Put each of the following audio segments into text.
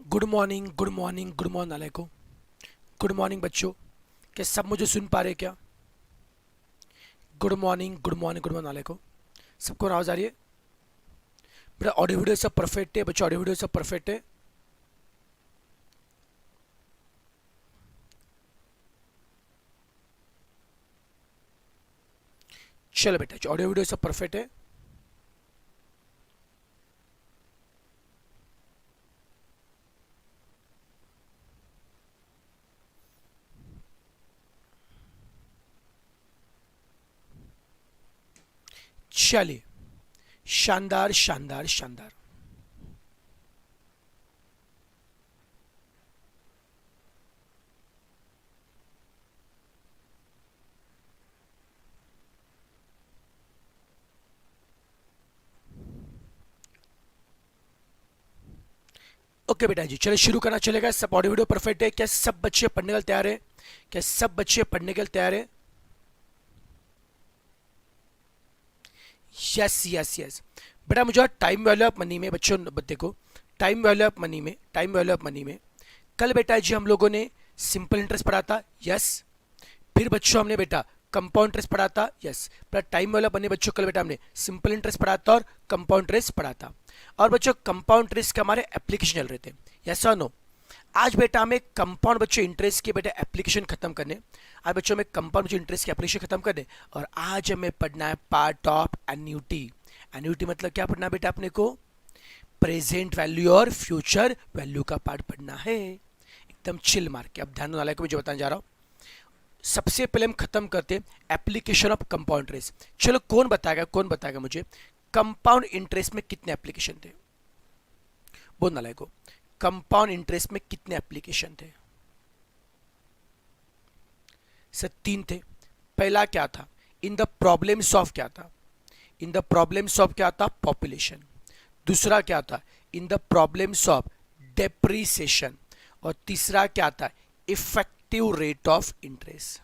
Good morning good morning good morning नालायको। Good morning बच्चों, क्या सब मुझे सुन पा रहे हैं क्या? Good morning good morning good morning नालायको। सबको आवाज़ आ रही है? बेटा ऑडियो वीडियो सब परफेक्ट है बच्चों, ऑडियो वीडियो सब परफेक्ट है। चलो बेटा ऑडियो वीडियो सब परफेक्ट है। चलिए, शानदार शानदार शानदार। ओके बेटा जी, चलिए शुरू करना चलेगा। सब ऑडियो वीडियो परफेक्ट है क्या? सब बच्चे पढ़ने के लिए तैयार है? क्या सब बच्चे पढ़ने के लिए तैयार है? Yes yes yes. बेटा मुझे टाइम वैल्यू ऑफ मनी में बच्चों देखो, टाइम वैल्यू ऑफ मनी में, टाइम वैल्यू ऑफ मनी में कल बेटा जी हम लोगों ने सिंपल इंटरेस्ट पढ़ा था। यस। फिर बच्चों हमने बेटा कंपाउंड इंटरेस्ट पढ़ा था। यस। पर टाइम वाला बने बच्चों कल बेटा हमने सिंपल इंटरेस्ट पढ़ा था और कंपाउंड इंटरेस्ट पढ़ा था। और बच्चों कंपाउंड इंटरेस्ट के हमारे एप्लीकेशन चल रहे थे। यस और नो? आज बेटा हमें कंपाउंड बच्चों इंटरेस्ट के बेटा एप्लीकेशन खत्म करने। आज बच्चों में कंपाउंड बच्चों इंटरेस्ट के एप्लीकेशन खत्म करने। और आज हमें पढ़ना है पार्ट ऑफ एन्यूटी। एन्यूटी मतलब क्या पढ़ना बेटा अपने को? प्रेजेंट वैल्यू और फ्यूचर वैल्यू का पार्ट पढ़ना है। एकदम चिल मार के। अब ध्यान वाला को मुझे बताने जा रहा हूँ। सबसे पहले हम खत्म करते एप्लीकेशन ऑफ कंपाउंड इंटरेस्ट। चलो कौन बताएगा मुझे कंपाउंड इंटरेस्ट में कितने एप्लीकेशन थे? बोलना लाइको, कंपाउंड इंटरेस्ट में कितने एप्लीकेशन थे? सर 3 थे। पहला क्या था? इन द प्रॉब्लम्स ऑफ क्या था? इन द प्रॉब्लम्स ऑफ क्या था? पॉपुलेशन। दूसरा क्या था? In the problems of depreciation. और तीसरा क्या था? Effective rate of interest.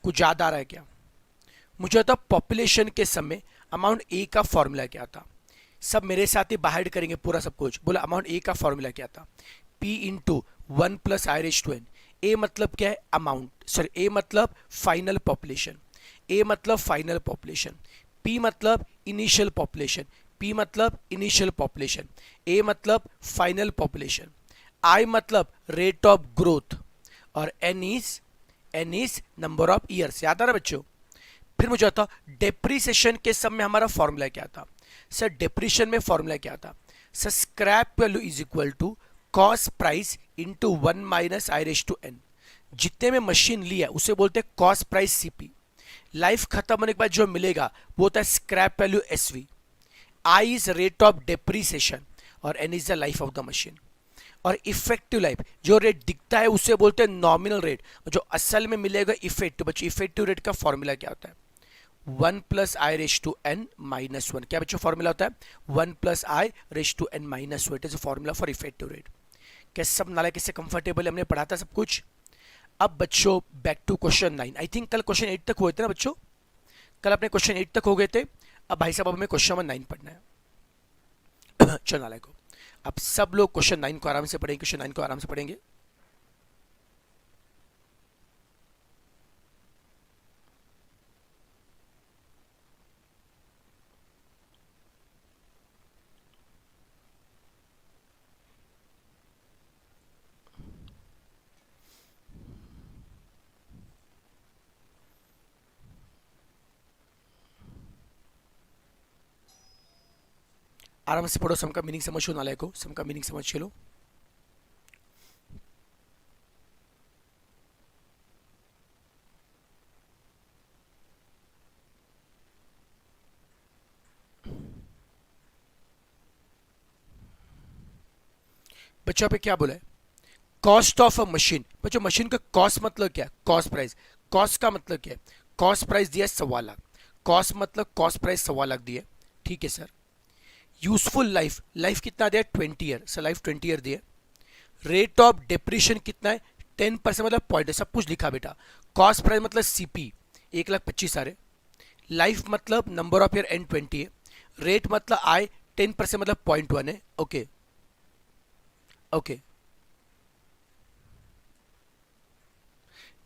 कुछ याद आ रहा है क्या? मुझे तो पॉपुलेशन के समय अमाउंट ए का फॉर्मूला क्या था? सब मेरे साथ ही बाहर करेंगे पूरा सब कुछ। बोला अमाउंट ए का फॉर्मूला क्या था? P into 1 plus I raise to N. A मतलब क्या है? अमाउंट। सॉरी, ए मतलब फाइनल पॉपुलेशन। ए मतलब फाइनल पॉपुलेशन। पी मतलब इनिशियल पॉपुलेशन। पी मतलब इनिशियल पॉपुलेशन। ए मतलब फाइनल पॉपुलेशन। आई मतलब रेट ऑफ ग्रोथ। और N is number of years. याद आ रहा बच्चों? फिर मुझे आता डेप्रीसिएशन के समय हमारा फॉर्मूला क्या था? सर डेप्रीशिएशन में फॉर्मूला क्या था? Sir scrap value is equal to cost price into 1 minus i raise to n. जितने में मशीन लिया उसे बोलते हैं कॉस्ट प्राइस सीपी। लाइफ खत्म होने के बाद जो मिलेगा वो होता है scrap value SV. I is rate of depreciation और N is the life of the machine. और इफेक्टिव लाइफ, जो रेट दिखता है उसे बोलते हैं नॉमिनल रेट, जो असल में मिलेगा इफेक्टिव। बच्चों इफेक्टिव रेट का फॉर्मूला क्या होता है? 1 plus I raise to N minus 1। क्या बच्चों फॉर्मूला होता है? 1 plus I raise to N minus 1 is formula for effective rate. क्या सब नाले किससे कंफर्टेबल हमने पढ़ा था सब कुछ? अब बच्चों back to question 9। I think कल क्वेश्चन 8 तक हुए थे ना बच्चों? कल अपने क्वेश्चन 8 तक हो गए थे। अब भाई साहब अब हमें क्वेश्चन नंबर 9 पढ़ना है। चलो नाले को अब सब लोग क्वेश्चन 9 को आराम से पढ़ेंगे। क्वेश्चन 9 को आराम से पढ़ेंगे। आराम से पढ़ो। सम का मीनिंग समझो नाले को, सम का मीनिंग समझ लो। बच्चों पे क्या बोला है? Cost of a machine. बच्चों मशीन का कॉस्ट मतलब क्या है? Cost price. कॉस्ट का मतलब क्या है? कॉस्ट प्राइस दिया है 1.25 लाख। कॉस्ट मतलब कॉस्ट प्राइस 1.25 लाख दिया। ठीक है सर। यूजफुल लाइफ, लाइफ कितना दिया? 20 ईयर। सर लाइफ 20 ईयर दिया। रेट ऑफ डेप्रीशिएशन कितना है? 10% मतलब पॉइंट है, सब कुछ लिखा बेटा। कॉस्ट प्राइस मतलब सीपी 1,25,000 है। लाइफ मतलब नंबर ऑफ ईयर एन 20 है। रेट मतलब आई 10% मतलब 0.1 है। ओके। ओके,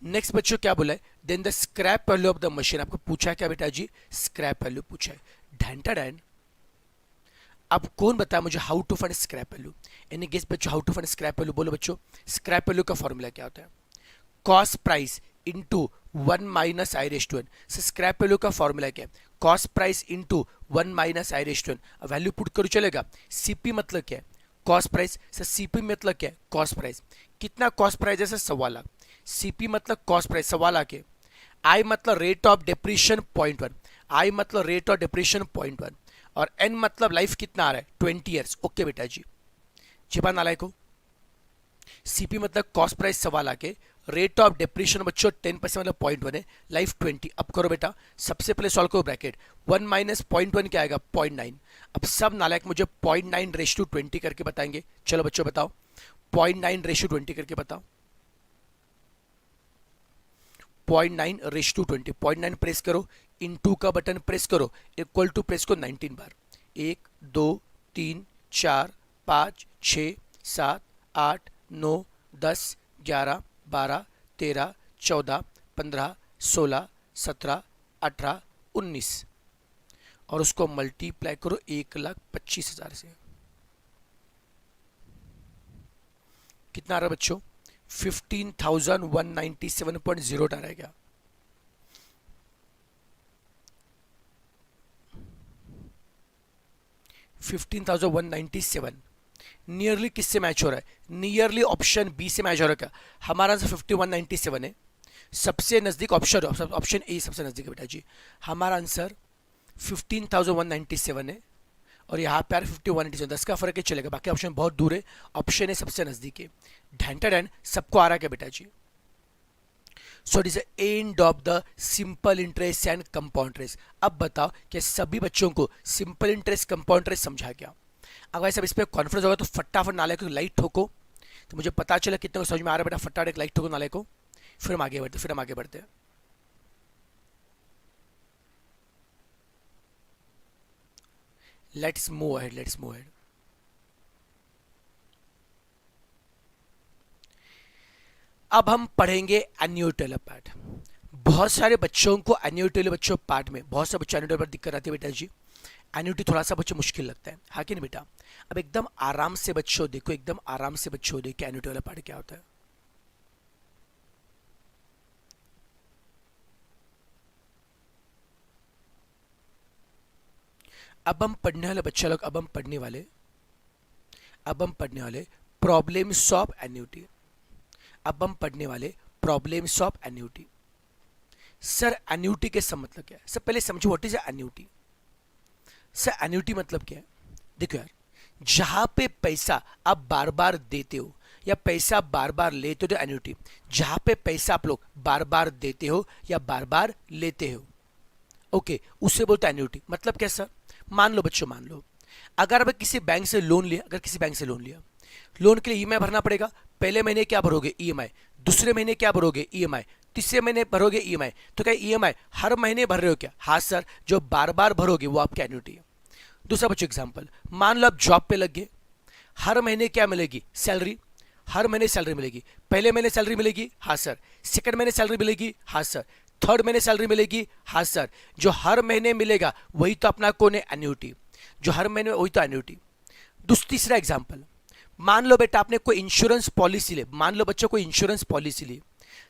नेक्स्ट बच्चों क्या बोला है, then the scrap value of the machine, आपको पूछा है क्या बेटा जी, स्क्रैप वैल्यू पूछा है, ढैंटा डैन। अब कौन बताया मुझे how to find scrap value, any guess बच्चों how to find scrap value, बोलो बच्चों, स्क्रैप वैल्यू का फॉर्मूला क्या होता है, cost price into 1 minus I raise to N. Scrap value का फॉर्मूला क्या है, cost price into 1 minus I raise to N. Value put करो चलेगा, सीपी मतलब क्या है, कॉस्ट प्राइस, सर सीपी मतलब क्या है, कॉस्ट प्राइस, कितना कॉस्ट प्राइस है सर, 1.25 लाख, सीपी मतलब कॉस्ट प्राइस 1.25 लाख है, आई मतलब रेट ऑफ डिप्रीशिएशन 0.1, आई मतलब रेट ऑफ डिप्रीशिएशन 0.1, और एन मतलब लाइफ कितना आ रहा है 20 ईयर्स। ओके बेटा जी, चिपा नालायक को, सीपी मतलब कॉस्ट प्राइस 1.25 है, रेट ऑफ डिप्रीशिएशन बच्चों 10% मतलब 0.1 है, लाइफ 20। अब करो बेटा, सबसे पहले सॉल्व करो ब्रैकेट, 1 माइनस 0.1 क्या आएगा 0.9। अब सब नालायक मुझे 0.9 रेश टू 20 करके बताएंगे, चलो बच्चों बताओ, 0.9 रेश टू 20 करके बताओ, 0.9 रेश टू 20, 0.9 प्रेस करो, इनटू का बटन प्रेस करो, इक्वल टू प्रेस को 19 बार, 1 2 3 4 5 6 7 8 9 10 11 12 13 14 15 16 17 18 19, और उसको मल्टीप्लाई करो 1,25,000 से, कितना आ रहा है बच्चों, 15,197.08 आ रहा है क्या, $15,197 नियरली किससे मैच हो रहा है, नियरली ऑप्शन बी से मैच हो रहा है क्या, हमारा आंसर 5197 है, सबसे नजदीक ऑप्शन, ऑप्शन ए सबसे नजदीक है बेटा जी, हमारा आंसर 15,197 है, और यहाँ पे 5197, 10 का फर्क है चलेगा, बाकी ऑप्शन बहुत दूर है, ऑप्शन ए सबसे नजदीक है, ढैंटा डैन सबको आ रहा है क्या बेटा जी। So it is end of the simple interest and compound interest. अब बताओ कि सभी बच्चों को सिंपल इंटरेस्ट कंपाउंड इंटरेस्ट समझा क्या, अगर सब इस पर कॉन्फ्रेंस होगा तो फटाफट नाले को लाइट ठोको, तो मुझे पता चला कितने को समझ में आ रहा है बेटा, फटाफट एक लाइट ठोको नाले को, फिर हम आगे बढ़ते हैं। Let's move ahead. अब हम पढ़ेंगे एन्युटी वाला पार्ट। बहुत सारे बच्चों को एन्युटी वाले बच्चों पार्ट में बहुत सारे बच्चों एन्युटी पर दिक्कत आती है बेटा जी, एन्युटी थोड़ा सा बच्चों मुश्किल लगता है, हाँ कि नहीं बेटा। अब एकदम आराम से बच्चों देखो, एकदम आराम से बच्चों देखो एन्युटी वाला पार्ट क्या होता है। अब हम पढ़ने वाले बच्चा लोग, अब हम पढ़ने वाले प्रॉब्लम्स ऑफ एन्युटी, अब हम पढ़ने वाले problems of annuity. Sir annuity के सब मतलब क्या है, सर पहले समझो what is annuity. Sir annuity मतलब क्या है, देखो यार, जहां पे पैसा आप बार बार देते हो या पैसा बार बार लेते हो तो एन्युटी, जहां पे पैसा आप लोग बार बार देते हो या बार बार लेते हो, ओके, उससे बोलते हैं एन्युटी। मतलब क्या सर, मान लो बच्चों, मान लो अगर आप किसी बैंक से लोन लिया, अगर किसी बैंक से लोन लिया, लोन के लिए ईएमआई भरना पड़ेगा, पहले महीने क्या भरोगे ईएमआई, दूसरे महीने क्या भरोगे ईएमआई, तीसरे महीने भरोगे ईएमआई, तो क्या ईएमआई हर महीने भर रहे हो क्या, हाँ सर, जो बार बार भरोगे वो आपकी एन्युटी है। दूसरा बच्चों एग्जांपल, मान लो आप जॉब पे लग गए, हर महीने क्या मिलेगी, सैलरी, हर महीने सैलरी मिलेगी, पहले महीने सैलरी मिलेगी, हाँ सर, सेकंड महीने सैलरी मिलेगी, हाँ सर, थर्ड महीने सैलरी मिलेगी, हाँ सर, जो हर महीने मिलेगा वही तो अपना कौन है, एन्युटी, जो हर महीने वही तो एन्युटी। तीसरा एग्जांपल, मान लो बेटा आपने कोई इंश्योरेंस पॉलिसी ले, मान लो बच्चों कोई इंश्योरेंस पॉलिसी ली,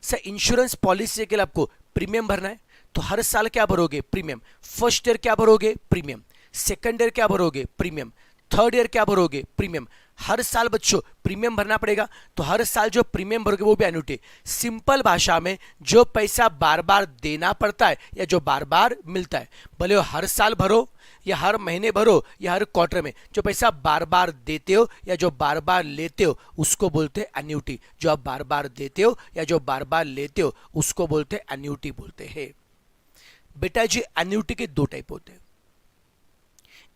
सर इंश्योरेंस पॉलिसी के लिए आपको प्रीमियम भरना है, तो हर साल क्या भरोगे, प्रीमियम, फर्स्ट ईयर क्या भरोगे, प्रीमियम, सेकंड ईयर क्या भरोगे, प्रीमियम, थर्ड ईयर क्या भरोगे, प्रीमियम, हर साल बच्चों प्रीमियम भरना पड़ेगा, तो हर साल जो प्रीमियम भरोगे वो भी एन्युटी। सिंपल भाषा में जो पैसा बार बार देना पड़ता है या जो बार बार मिलता है, भले वो हर साल भरो या हर महीने भरो या हर क्वार्टर में, जो पैसा बार बार देते हो या जो बार बार लेते हो उसको बोलते हैं एन्युटी। जो आप बार बार देते हो या जो बार बार लेते हो उसको बोलते हैं एन्युटी बोलते हैं। बेटा जी एन्युटी के दो टाइप होते हैं,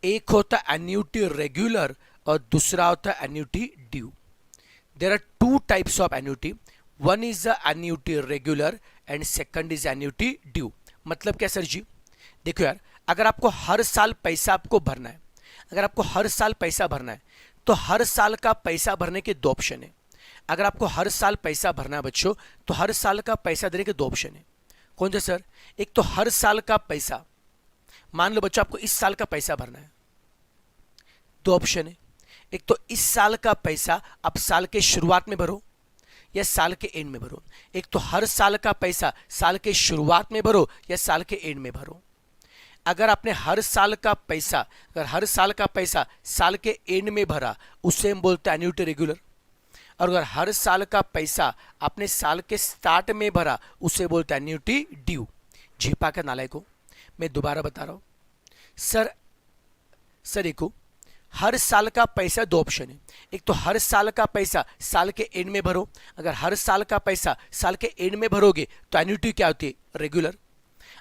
एक होता है एन्युटी रेगुलर और दूसरा होता है annuity due. There are two types of annuity, one is the annuity regular and second is annuity due. मतलब क्या सर जी, देखो यार, अगर आपको हर साल पैसा आपको भरना है, अगर आपको हर साल पैसा भरना है, तो हर साल का पैसा भरने के दो ऑप्शन है। अगर आपको हर साल पैसा भरना है बच्चों, तो हर साल का पैसा देने के दो ऑप्शन है। कौन से सर? एक तो हर साल का पैसा, मान लो बच्चों आपको इस साल का पैसा भरना है, दो ऑप्शन है। एक तो इस साल का पैसा आप साल के शुरुआत में भरो या साल के एंड में भरो। एक तो हर साल का पैसा साल के शुरुआत में भरो या साल के एंड में भरो। अगर आपने हर साल का पैसा, अगर हर साल का पैसा साल के एंड में भरा, उससे हम बोलते हैं एन्युटी रेगुलर। और अगर हर साल का पैसा आपने साल के स्टार्ट में भरा, उसे बोलते हैं एन्युटी ड्यू। झीपा के नालायक को मैं दोबारा बता रहा हूं सर। देखो, हर साल का पैसा दो ऑप्शन है। एक तो हर साल का पैसा साल के एंड में भरो। अगर हर साल का पैसा साल के एंड में भरोगे तो एन्युटी क्या होती है? रेगुलर।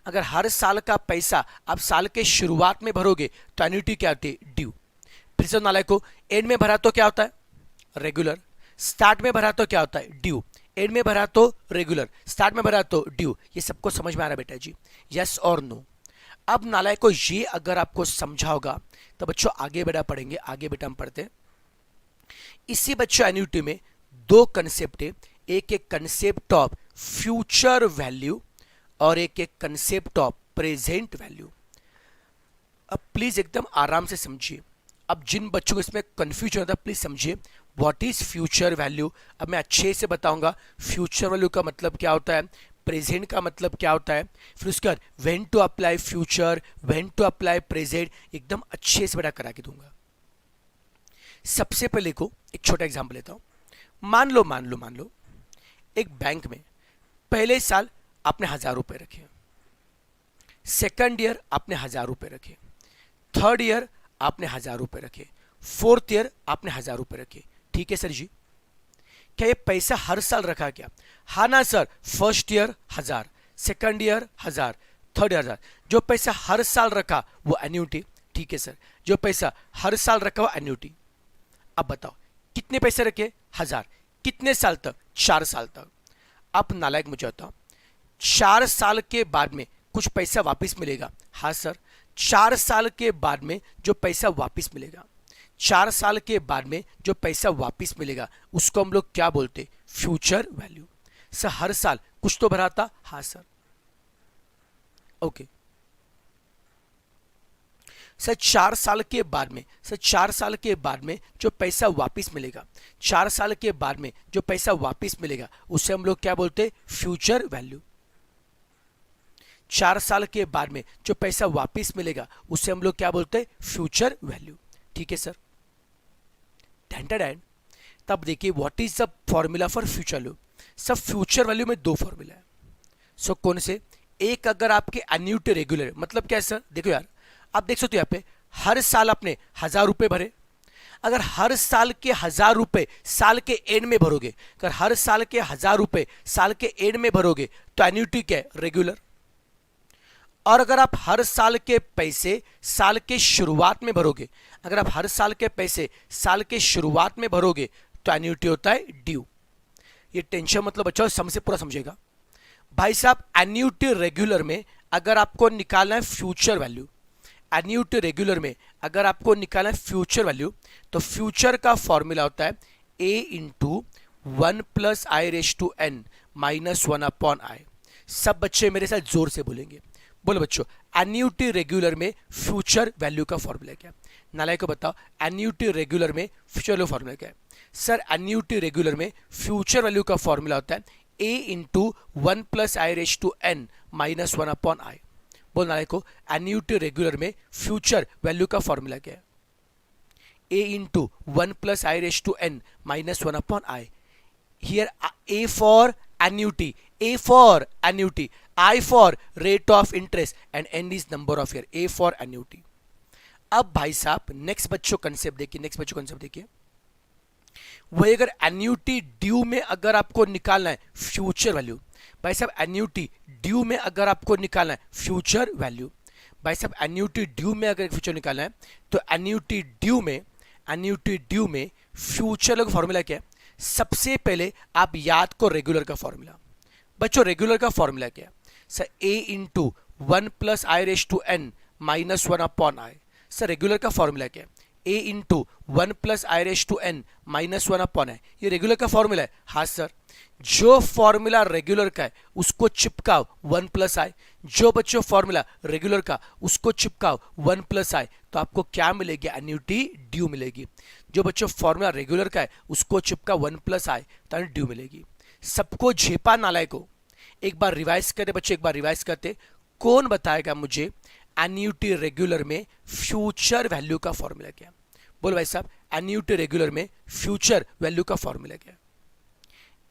अगर हर साल का पैसा आप साल के शुरुआत में भरोगे तो एन्युटी क्या होती है? ड्यू। फिर से नालायक को, एंड में भरा तो क्या होता है? रेगुलर। स्टार्ट में भरा तो क्या होता है? ड्यू। एंड में भरा तो रेगुलर, स्टार्ट में भरा तो ड्यू। ये सबको समझ में आ रहा है बेटा जी? यस और नो? अब नालायक को ये अगर आपको समझा होगा तो बच्चों आगे बेटा पढ़ेंगे। आगे बेटा हम पढ़ते हैं। इसी बच्चों एन्युटी में दो कंसेप्ट है। एक एक कंसेप्ट ऑफ फ्यूचर वैल्यू और एक एक कंसेप्ट ऑफ प्रेजेंट वैल्यू। अब प्लीज एकदम आराम से समझिए। अब जिन बच्चों को इसमें कंफ्यूजन होता है प्लीज समझिए व्हाट इज फ्यूचर वैल्यू। अब मैं अच्छे से बताऊंगा फ्यूचर वैल्यू का मतलब क्या होता है, प्रेजेंट का मतलब क्या होता है, फिर उसके बाद when to apply future, when to apply present, एकदम अच्छे से बड़ा करा के दूंगा। सबसे पहले को एक छोटा एग्जांपल लेता हूं। मान लो एक बैंक में पहले साल आपने 1000 रुपए रखे, सेकंड ईयर आपने 1000 रुपए रखे, थर्ड ईयर आपने 1000 रुपए रखे, फोर्थ ईयर आपने 1000 रुपए रखे। ठीक है सर जी, क्या ये पैसा हर साल रखा क्या? हाँ ना sir, first year 1000, second year 1000, third year 1000। जो पैसा हर साल रखा वो एन्युटी। ठीक है सर, जो पैसा हर साल रखा वो एन्युटी। अब बताओ कितने पैसे रखे? 1000। कितने साल तक? 4 साल तक। अब नालायक मुझे बताओ, 4 साल के बाद में कुछ पैसा वापस मिलेगा? हाँ सर, 4 साल के बाद में जो पैसा वापस मिलेगा, 4 साल के बाद में जो पैसा वापस मिलेगा उसको हम लोग क्या बोलते? Future value. सर हर साल कुछ तो भरा था? हाँ सर। ओके सर, 4 साल के बाद में, सर 4 साल के बाद में जो पैसा वापस मिलेगा, 4 साल के बाद में जो पैसा वापस मिलेगा उसे हम लोग क्या बोलते? Future value. 4 साल के बाद में जो पैसा वापस मिलेगा उसे हम लोग क्या बोलते? Future value. ठीक है सर। डैन तब देखिए what is the formula for future value. सब फ्यूचर वैल्यू में दो फॉर्मूला है। सो कौन से? एक अगर आपके एन्युटी रेगुलर, मतलब क्या है सर? देखो यार, आप देख सकते हो यहाँ पे हर साल आपने 1000 रुपए भरे। अगर हर साल के 1000 रुपए साल के एंड में भरोगे, अगर हर साल के 1000 रुपए साल के एंड में भरोगे तो एन्युटी क्या है? रेगुलर। और अगर आप हर साल के पैसे साल के शुरुआत में भरोगे, अगर आप हर साल के पैसे साल के शुरुआत में भरोगे तो एन्युटी होता है ड्यू। ये टेंशन मतलब बच्चों समझ पूरा समझेगा भाई साहब। एन्युटी रेगुलर में अगर आपको निकालना है फ्यूचर वैल्यू, एन्युटी रेगुलर में अगर आपको निकालना है फ्यूचर वैल्यू, तो फ्यूचर का फॉर्मूला होता है a into 1 plus i raise to N minus 1 upon i. सब बच्चे मेरे साथ जोर से बोलेंगे। बोलो बच्चों, एन्युटी रेगुलर में फ्यूचर वैल्यू का फॉर्मूला क्या है? नालायक को बताओ, एन्युटी रेगुलर में फ्यूचर वैल्यू फॉर्मूला क्या है? सर एन्युटी रेगुलर में फ्यूचर वैल्यू का फॉर्मूला होता है a into 1 plus i raise to N minus 1 upon i. बोल नालायक को, एन्युटी रेगुलर में फ्यूचर वैल्यू का फॉर्मूला क्या है? a into 1 plus i raise to N minus 1 upon i. Here a for annuity, A for annuity, I for rate of interest and N is number of year, A for annuity। अब भाई साहब next बच्चों concept देखिए, next बच्चों concept देखिए। वही अगर annuity due में अगर आपको निकालना है फ्यूचर वैल्यू, भाई साहब एन्युटी ड्यू में अगर आपको निकालना है फ्यूचर वैल्यू, भाई साहब एन्युटी ड्यू में अगर फ्यूचर निकालना है तो एन्युटी ड्यू में फ्यूचर का फॉर्मूला क्या है? सबसे पहले आप याद को रेगुलर का फॉर्मूला। बच्चों रेगुलर का फॉर्मूला क्या है? Sir a into 1 plus i raise to N minus 1 upon i. Sir regular का फॉर्मूला क्या है? ए इंटू 1 + i⁻n -1 अपॉन है, ये रेगुलर का फॉर्मूला है। हाँ सर, जो फॉर्मूला रेगुलर का है उसको चिपकाओ 1 + i, जो बच्चों फॉर्मूला रेगुलर का उसको चिपकाओ 1 + i, तो आपको क्या मिलेगी? एन्युटी ड्यू मिलेगी। जो बच्चों फॉर्मूला रेगुलर का है उसको चिपका 1 + i, तो ड्यू मिलेगी। सबको झेपा नालाय को एक बार रिवाइज करते बच्चों, एक बार रिवाइज करते। कौन बताएगा मुझे एन्युटी रेगुलर में फ्यूचर वैल्यू का फॉर्मूला क्या? बोलो भाई साहब, एन्युटी रेगुलर में फ्यूचर वैल्यू का फॉर्मूला क्या?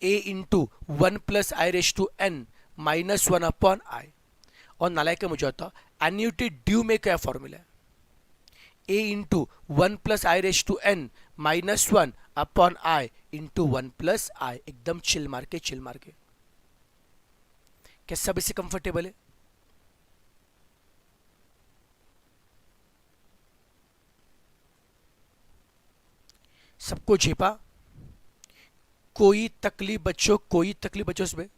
ए इंटू 1 + i⁻n -1 अपॉन i। और नालायक मुझे होता एन्युटी ड्यू में क्या फॉर्मूला है? A into 1 + i⁻n -1 upon i into 1 + i। एकदम चिल मार के, चिल मार के। क्या सब इससे कंफर्टेबल है? सबको झेपा? कोई तकलीफ बच्चों, कोई तकलीफ बच्चों इसमें?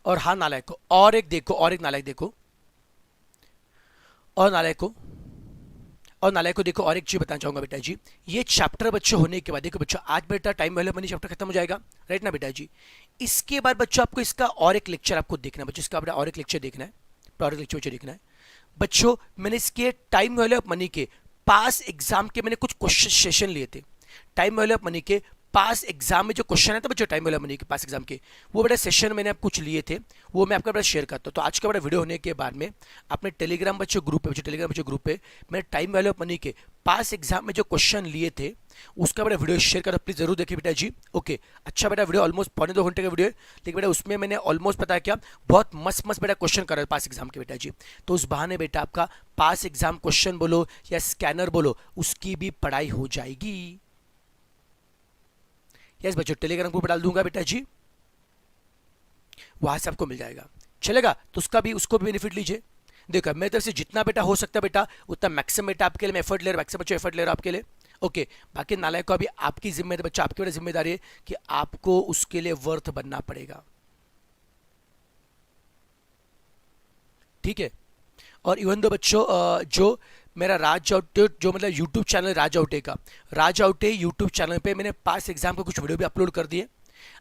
और हाँ नालायक को और एक देखो, और एक नालायक देखो, और नालायक को, और नालायक को देखो। और एक चीज बताना चाहूंगा बेटा जी, ये चैप्टर बच्चों होने के बाद देखो बच्चों, आज बेटा टाइम वैल्यू मनी चैप्टर खत्म हो जाएगा, राइट ना बेटा जी? इसके बाद बच्चों आपको इसका और एक लेक्चर आपको देखना है बच्चों, इसका बेटा और एक लेक्चर देखना है, और एक लेक्चर देखना है बच्चों। मैंने इसके टाइम वैल्यू ऑफ मनी के पास एग्जाम के मैंने कुछ क्वेश्चन सेशन लिए थे। टाइम वैल्यू ऑफ मनी के पास एग्जाम में जो क्वेश्चन है था बच्चों, टाइम वैल्यू ऑफ मनी के पास एग्जाम के, वो बड़ा सेशन मैंने आप कुछ लिए थे, वो मैं आपका बड़ा शेयर करता हूँ। तो आज का बड़ा वीडियो होने के बाद में अपने टेलीग्राम बच्चों ग्रुप पे, बच्चों टेलीग्राम बच्चों ग्रुप पे मैंने टाइम वैल्यू ऑफ मनी के पास एग्जाम में जो क्वेश्चन लिए थे उसका बड़ा वीडियो शेयर करो, प्लीज जरूर देखिए बेटा जी। ओके, अच्छा बेटा वीडियो ऑलमोस्ट 1.25 घंटे का वीडियो है, लेकिन बेटा उसमें मैंने ऑलमोस्ट पता है क्या, बहुत मस्त मस्त बेटा क्वेश्चन कर रहा है पास एग्जाम के बेटा जी। तो उस बहाने बेटा आपका पास एग्जाम क्वेश्चन बोलो या स्कैनर बोलो, उसकी भी पढ़ाई हो जाएगी। यस बच्चों, टेलीग्राम ग्रुप डाल दूंगा बेटा जी, वहां से आपको मिल जाएगा, चलेगा? तो उसका भी, उसको भी बेनिफिट लीजिए। देखो मेरी तरफ से जितना बेटा हो सकता है बेटा उतना मैक्सिमम बेटा आपके लिए मैं एफर्ट ले रहा हूं, मैक्सिमम बच्चों एफर्ट ले रहा हूं आपके लिए। ओके, बाकी नालायक को अभी आपकी जिम्मेदारी बच्चा, आपकी बड़ी जिम्मेदारी है कि आपको उसके लिए वर्थ बनना पड़ेगा, ठीक है? और इवन दो बच्चों जो मेरा राज आउटे, जो मतलब यूट्यूब चैनल राज आउटे का, राज आउटे यूट्यूब चैनल पे मैंने पास एग्जाम का कुछ वीडियो भी अपलोड कर दिए।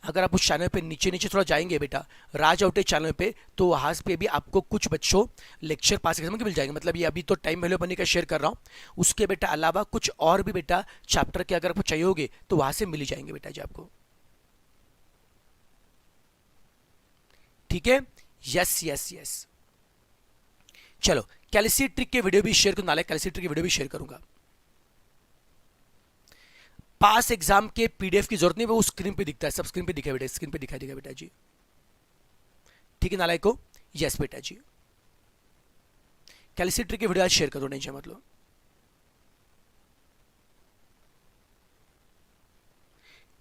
अगर आप उस चैनल पे नीचे नीचे थोड़ा जाएंगे बेटा, राज आउटे चैनल पे, तो वहाँ पे भी आपको कुछ बच्चों लेक्चर पास एग्जाम के मिल जाएंगे। मतलब ये अभी तो टाइम वैल्यू मनी का शेयर कर रहा हूँ, उसके बेटा अलावा कुछ और भी बेटा चैप्टर के अगर आपको चाहिए होगे तो वहाँ से मिल ही जाएंगे बेटा जी आपको, ठीक है? Yes yes yes. चलो कैलसी ट्रिक के वीडियो भी शेयर करूंगा, कैलसी ट्रिक के वीडियो भी शेयर करूंगा। पास एग्जाम के पीडीएफ की जरूरत नहीं, वो स्क्रीन पे दिखता है, सब स्क्रीन पे दिखा बेटा, स्क्रीन पे दिखाई देगा बेटा जी, ठीक है नालायक को? यस बेटा जी, कैलसी ट्रिक के वीडियो आज शेयर करो, नहीं मतलब।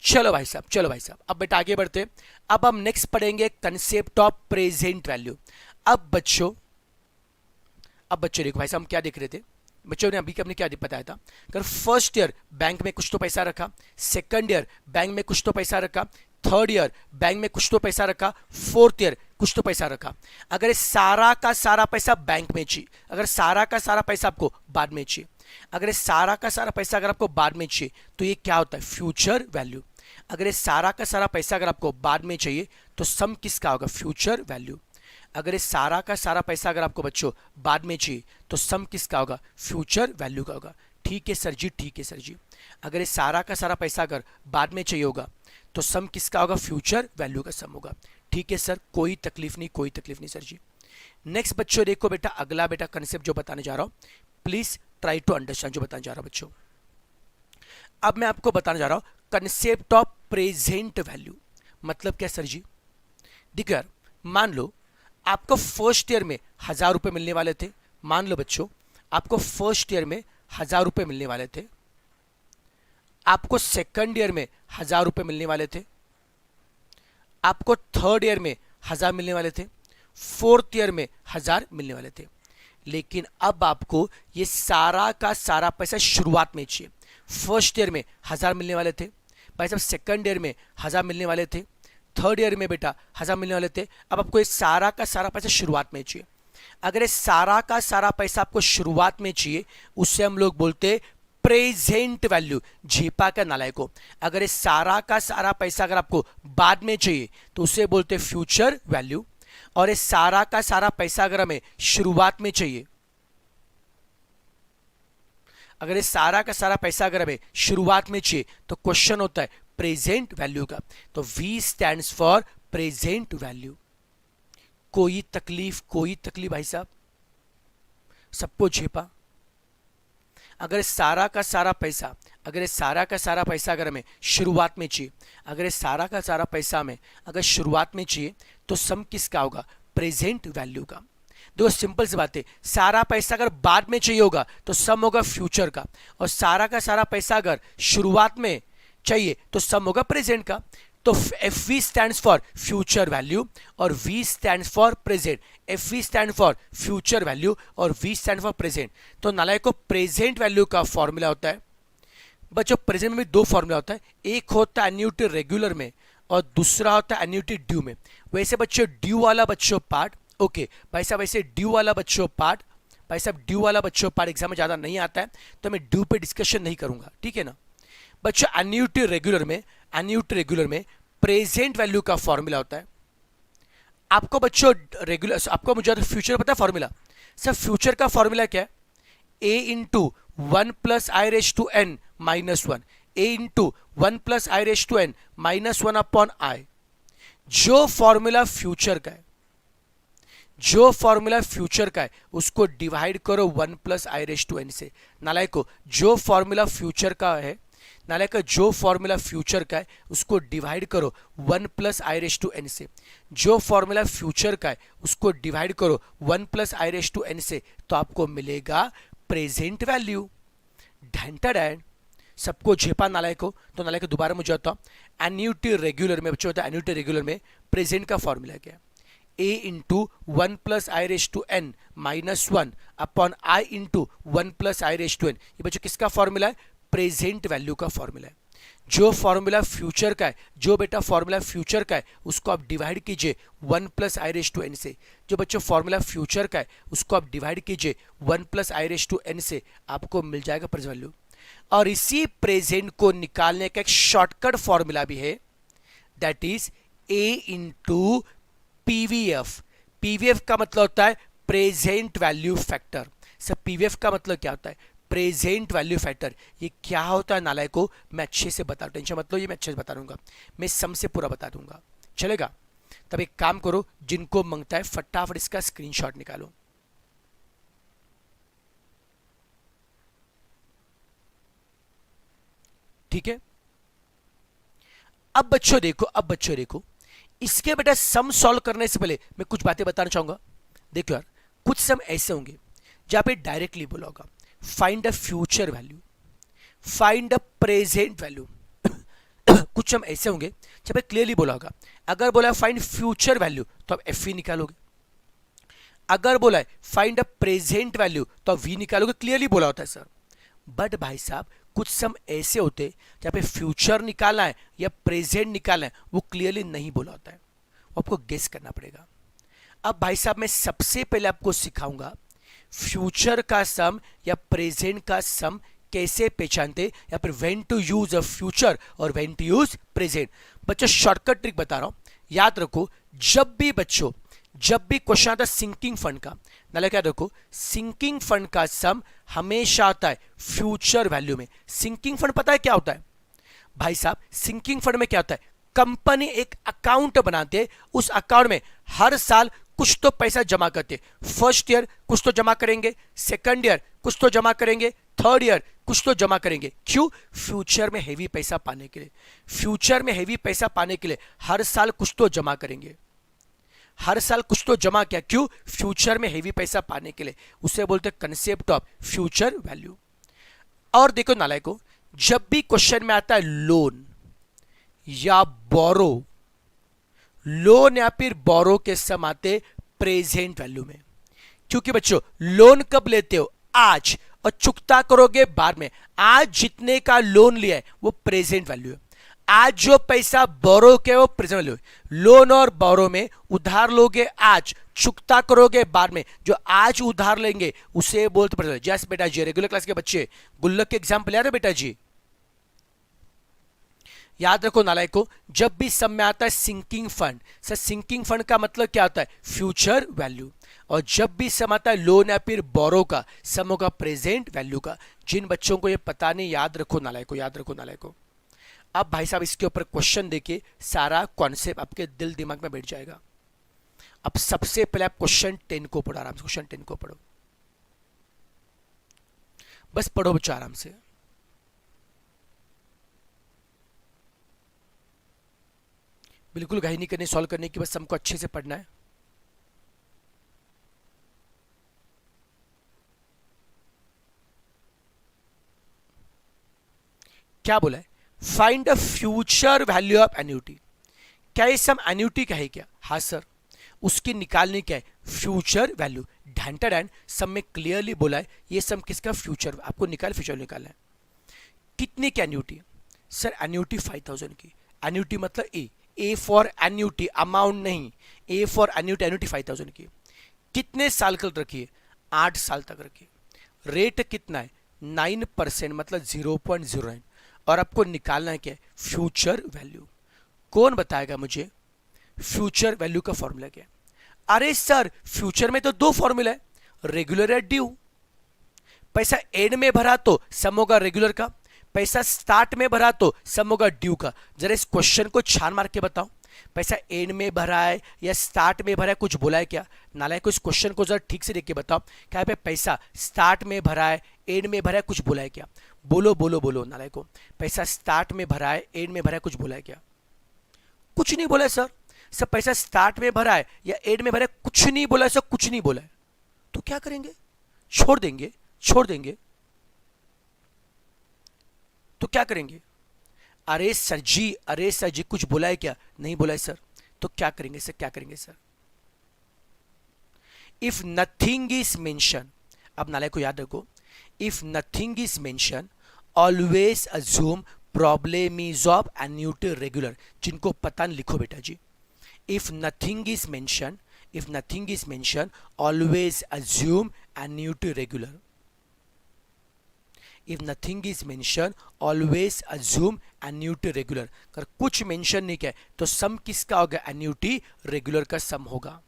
चलो भाई साहब, चलो भाई साहब, अब बेटा आगे बढ़ते। अब हम नेक्स्ट पढ़ेंगे कंसेप्ट ऑफ प्रेजेंट वैल्यू। अब बच्चों, अब बच्चों देखो भाई साहब, हम क्या देख रहे थे बच्चों ने, अभी हमने क्या बताया था, अगर फर्स्ट ईयर बैंक में कुछ तो पैसा रखा, सेकंड ईयर बैंक में कुछ तो पैसा रखा, थर्ड ईयर बैंक में कुछ तो पैसा रखा, फोर्थ ईयर कुछ तो पैसा रखा, अगर सारा का सारा पैसा बैंक में चाहिए, अगर सारा का सारा पैसा आपको बाद में चाहिए, अगर सारा का सारा पैसा अगर आपको बाद में चाहिए, तो ये क्या होता है? Future value. अगर सारा का सारा पैसा अगर आपको बाद में चाहिए तो सम किसका होगा? Future value. अगर सारा का सारा पैसा अगर आपको बच्चों बाद में चाहिए तो सम किसका होगा? फ्यूचर वैल्यू का होगा। ठीक है सर जी, ठीक है सर जी। अगर ये सारा का सारा पैसा अगर बाद में चाहिए होगा तो सम किसका होगा? फ्यूचर वैल्यू का सम होगा। ठीक है सर, कोई तकलीफ नहीं, कोई तकलीफ नहीं सर जी। नेक्स्ट बच्चों देखो बेटा, अगला बेटा कंसेप्ट जो बताने जा रहा हूं, प्लीज ट्राई टू अंडरस्टैंड जो बताने जा रहा हूं बच्चों। अब मैं आपको बताने जा रहा हूं कंसेप्ट ऑफ प्रेजेंट वैल्यू। मतलब क्या सर जी? देखो यार, मान लो आपको फर्स्ट ईयर में 1000 रुपए मिलने वाले थे, मान लो बच्चों आपको फर्स्ट ईयर में 1000 रुपए मिलने वाले थे, आपको सेकंड ईयर में 1000 रुपए मिलने वाले थे, आपको थर्ड ईयर में 1000 मिलने वाले थे, फोर्थ ईयर में 1000 मिलने वाले थे। लेकिन अब आपको ये सारा का सारा पैसा शुरुआत में चाहिए, फर्स्ट ईयर में 1000 मिलने वाले थे भाई साहब, सेकंड ईयर में 1000 मिलने वाले थे, थर्ड ईयर में बेटा 1000 मिलने वाले थे। अब आपको ये सारा का सारा पैसा शुरुआत में चाहिए। अगर ये सारा का सारा पैसा आपको शुरुआत में चाहिए, उससे हम लोग बोलते प्रेजेंट वैल्यू। झेपा का नालायक को, अगर ये सारा का सारा पैसा अगर आपको बाद में चाहिए तो उसे बोलते फ्यूचर वैल्यू, और ये सारा का सारा पैसा अगर हमें शुरुआत में चाहिए, अगर ये सारा का सारा पैसा अगर हमें शुरुआत में चाहिए तो क्वेश्चन होता है प्रेजेंट वैल्यू का। तो V stands for present value. कोई तकलीफ भाई साहब, सबको झेपा। अगर सारा का सारा पैसा, अगर ये सारा का सारा पैसा अगर हमें शुरुआत में चाहिए, अगर ये सारा का सारा पैसा हमें अगर शुरुआत में चाहिए तो सम किसका होगा? प्रेजेंट वैल्यू का। देखो सिंपल सी बात है, सारा पैसा अगर बाद में चाहिए होगा तो सम होगा फ्यूचर का, और सारा का सारा पैसा अगर शुरुआत में चाहिए तो सम होगा प्रेजेंट का। तो F V stands for future value और V stands for present. F V stand for future value और वी स्टैंड फॉर प्रेजेंट। तो नालायक को प्रेजेंट वैल्यू का फॉर्मूला होता है बच्चों, प्रेजेंट में भी दो फॉर्मूला होता है, एक होता है एन्युटी रेगुलर में और दूसरा होता है एन्युटी ड्यू में। वैसे बच्चों ड्यू वाला बच्चों पार्ट, ओके भाई साहब, वैसे ड्यू वाला बच्चों पार्ट, भाई साहब ड्यू वाला बच्चों पार्ट एग्जाम में ज्यादा नहीं आता है तो मैं ड्यू पे डिस्कशन नहीं करूंगा, ठीक है ना बच्चों। एन्युटी रेगुलर में प्रेजेंट वैल्यू का फॉर्मूला होता है। आपको बच्चों रेगुलर, आपको मुझे फ्यूचर पता है फॉर्मूला? सर फ्यूचर का फॉर्मूला क्या है? A into 1 plus I raise to N minus 1, A into 1 plus I raise to N minus 1 upon I. जो फॉर्मूला फ्यूचर का है, जो फॉर्मूला फ्यूचर का है उसको डिवाइड करो 1 plus I raise to n से। नालायक को जो फॉर्मूला फ्यूचर का है, नालायक का जो फॉर्मूला फ्यूचर का है उसको डिवाइड करो 1 plus I raise to n से। जो फॉर्मूला फ्यूचर का है उसको डिवाइड करो 1 plus I raise to n से, तो आपको मिलेगा प्रेजेंट वैल्यू। ढंटाडैन सबको झेपा नालायक को। तो नालायक को दोबारा मुझे आता हूं, एन्युटी रेगुलर में बच्चों होता है, एन्युटी रेगुलर में प्रेजेंट का फॉर्मूला क्या है? A into 1 plus I raise to N minus 1 upon I into 1 plus I raise to N. ये बच्चों किसका फॉर्मूला है? प्रेजेंट वैल्यू का फॉर्मूला है। जो फॉर्मूला फ्यूचर का है, जो बेटा फॉर्मूला फ्यूचर का है उसको आप डिवाइड कीजिए 1 plus I raise to n से। जो बच्चों फॉर्मूला फ्यूचर का है उसको आप डिवाइड कीजिए 1 plus I raise to n से, आपको मिल जाएगा प्रेजेंट वैल्यू। और इसी प्रेजेंट को निकालने का एक शॉर्टकट फॉर्मूला भी है, that is a into PVF. PVF का मतलब होता है present value factor. Sir PVF का मतलब क्या होता है? Present value factor. ये क्या होता है नालायक को मैं अच्छे से बता, टेंशन मत लो, ये मैं अच्छे से बता दूंगा, मैं सम से पूरा बता दूंगा, चलेगा? तब एक काम करो, जिनको मांगता है फटाफट इसका स्क्रीनशॉट निकालो। ठीक है, अब बच्चों देखो, इसके बेटा सम सॉल्व करने से पहले मैं कुछ बातें बताना चाहूंगा। देखो यार, कुछ सम ऐसे होंगे जहां पे डायरेक्टली बोला होगा find a future value, find a present value. कुछ सम ऐसे होंगे जहां पे क्लियरली बोला होगा, अगर बोला है फाइंड फ्यूचर वैल्यू तो आप एफ निकालोगे, अगर बोला है फाइंड अ प्रेजेंट वैल्यू तो आप वी निकालोगे, क्लियरली बोला होता है सर। बट भाई साहब कुछ सम ऐसे होते जहां पे फ्यूचर निकालना है या प्रेजेंट निकालना है, वो क्लियरली नहीं बोला होता है, वो आपको गेस करना पड़ेगा। अब भाई साहब मैं सबसे पहले आपको सिखाऊंगा फ्यूचर का सम या प्रेजेंट का सम कैसे पहचानते, या फिर when to use a future और व्हेन टू यूज प्रेजेंट। बच्चों शॉर्टकट ट्रिक बता रहा हूं, याद रखो, जब भी क्वेश्चन आता है सिंकिंग फंड का, नाले क्या देखो, सिंकिंग फंड का सम हमेशा आता है फ्यूचर वैल्यू में। सिंकिंग फंड पता है क्या होता है भाई साहब? सिंकिंग फंड में क्या होता है, कंपनी एक अकाउंट बनाते हैं, उस अकाउंट में हर साल कुछ तो पैसा जमा करते, फर्स्ट ईयर कुछ तो जमा करेंगे, सेकंड ईयर कुछ तो जमा करेंगे, थर्ड ईयर कुछ तो जमा करेंगे। क्यों? फ्यूचर में हेवी पैसा पाने के लिए। फ्यूचर में हेवी पैसा पाने के लिए हर साल कुछ तो जमा करेंगे, हर साल कुछ तो जमा किया, क्यों? फ्यूचर में हेवी पैसा पाने के लिए। उसे बोलते हैं कंसेप्ट ऑफ फ्यूचर वैल्यू। और देखो नालायको, जब भी क्वेश्चन में आता है लोन या बोरो, लोन या फिर बोरो के सम आते प्रेजेंट वैल्यू में, क्योंकि बच्चों लोन कब लेते हो? आज, और चुकता करोगे बाद में। आज जितने का लोन लिया है वो प्रेजेंट वैल्यू है, आज जो पैसा बोरो के वो प्रेजेंट वैल्यू है। लोन और बोरो में उधार लोगे आज, चुकता करोगे बाद में, जो आज उधार लेंगे उसे बोलते प्रेजेंट। जैसे बेटा जी रेगुलर क्लास के बच्चे गुल्लक के एग्जाम्पल याद है बेटा जी, याद रखो नालायक को, जब भी सम में आता है sinking fund, sir sinking fund का मतलब क्या होता है, फ्यूचर वैल्यू। और जब भी सम आता है लोन या फिर बोरो का, सम होगा प्रेजेंट वैल्यू का। जिन बच्चों को ये पता नहीं, याद रखो नालायक को, याद रखो नालायक को। अब भाई साहब इसके ऊपर क्वेश्चन देके सारा कॉन्सेप्ट आपके दिल दिमाग में बैठ जाएगा। अब सबसे पहले आप क्वेश्चन 10 को पढ़ो आराम से, क्वेश्चन 10 को पढ़ो, बस पढ़ो बच्चों आराम से। बिल्कुल घाई नहीं करनी सॉल्व करने की, बस हमको अच्छे से पढ़ना है। क्या बोला है, find the future value of annuity. क्या ये सम एन्युटी का है क्या, हाँ सर, उसकी निकालने क्या है, फ्यूचर वैल्यू। ढंटा डैन सम में क्लियरली बोला है ये सम किसका, फ्यूचर, आपको फ्यूचर निकालना है। कितने की एन्युटी, सर एन्युटी 5000 की। एन्युटी मतलब ए फॉर एन्युटी, अमाउंट नहीं, ए फॉर एन्युटी, एन्युटी 5000 की। कितने साल तक रखिए, 8 साल तक रखिए। रेट कितना है, 9% मतलब 0.09। और आपको निकालना है क्या, फ्यूचर वैल्यू। कौन बताएगा मुझे फ्यूचर वैल्यू का फॉर्मूला क्या है? अरे सर फ्यूचर में तो 2 फॉर्मूला है, रेगुलर या ड्यू। पैसा एंड में भरा तो सम होगा रेगुलर का, पैसा स्टार्ट में भरा तो सम होगा ड्यू का। जरा इस क्वेश्चन को छान मार के बताओ, पैसा एंड में भरा है या स्टार्ट में भरा है, कुछ बोला है क्या? नालायक को इस क्वेश्चन को जरा ठीक से देख के बताओ, क्या पे पैसा स्टार्ट में भरा है, एंड में भरा है, कुछ बोला है क्या? बोलो बोलो बोलो नालायक को, पैसा स्टार्ट में भरा है, एंड में भरा है, कुछ बोला है क्या? कुछ नहीं बोला है सर। सर पैसा स्टार्ट में भरा है या एंड में भरा है, कुछ नहीं बोला है सर, कुछ नहीं बोला है। तो क्या करेंगे, छोड़ देंगे, छोड़ देंगे। तो क्या करेंगे? अरे सर जी, अरे सर जी कुछ बोला है क्या? नहीं बोला है सर। तो क्या करेंगे सर, क्या करेंगे sir? If nothing is mention, अब नाले को याद रखो, if nothing is mention always assume problem is of annuity regular. जिनको पता नहीं लिखो बेटा जी, if nothing is mention, if nothing is mention always assume annuity regular. If nothing is mention always assume annuity regular. अगर कुछ mention नहीं किया तो सम किसका होगा, एन्युटी रेगुलर का सम होगा।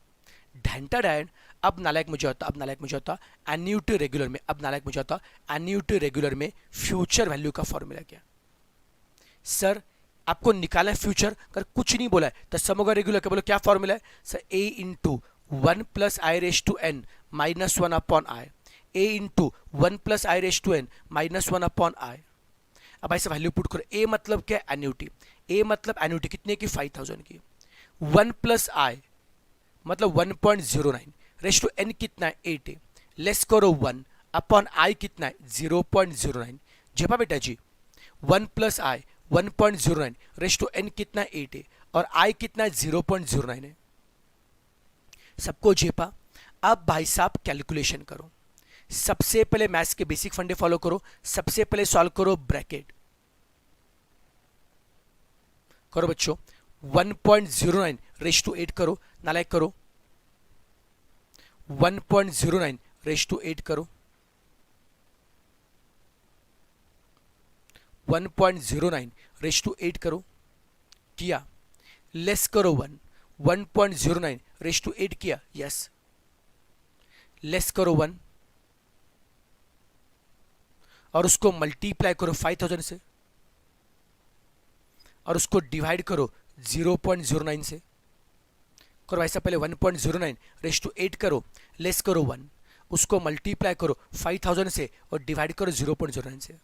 ढंटा डैन। अब नालायक मुझे होता, अब नालायक मुझे होता एन्युटी रेगुलर में, अब नालायक मुझे होता एन्युटी रेगुलर में फ्यूचर वैल्यू का फॉर्मूला क्या? सर आपको निकाला है फ्यूचर, अगर कुछ नहीं बोला है तो सम होगा रेगुलर का। बोलो क्या फॉर्मूला है? Sir a into 1 plus i raise to N minus 1 upon i, a into 1 plus i raise to N minus 1 upon i. अब ऐसे वैल्यू पुट करो, a मतलब क्या, एन्युटी, a मतलब एन्युटी कितने की, 5000 की। 1 प्लस आई मतलब 1.09, रेस टू एन कितना है, 8 है। लेस करो 1 अपॉन आई कितना है, 0.09। जेपा बेटा जी 1 plus i 1.09, raise to n कितना है, 8 है, और आई कितना है, 0.09 है। सबको जेपा। अब भाई साहब कैलकुलेशन करो। सबसे पहले मैथ्स के बेसिक फंडे फॉलो करो। सबसे पहले सॉल्व करो ब्रैकेट, करो बच्चों 1.09 रेस टू 8 करो, नालायक करो 1.09 रेस टू 8 करो, 1.09 रेस टू 8 करो, किया। लेस करो 1, 1.09 रेस टू 8 किया, यस। लेस करो 1 और उसको मल्टीप्लाई करो 5000 से और उसको डिवाइड करो 0.09 से। करो ऐसा, पहले 1.09 रेस टू 8 करो, लेस करो 1, उसको मल्टीप्लाई करो 5000 से और डिवाइड करो 0.09 से।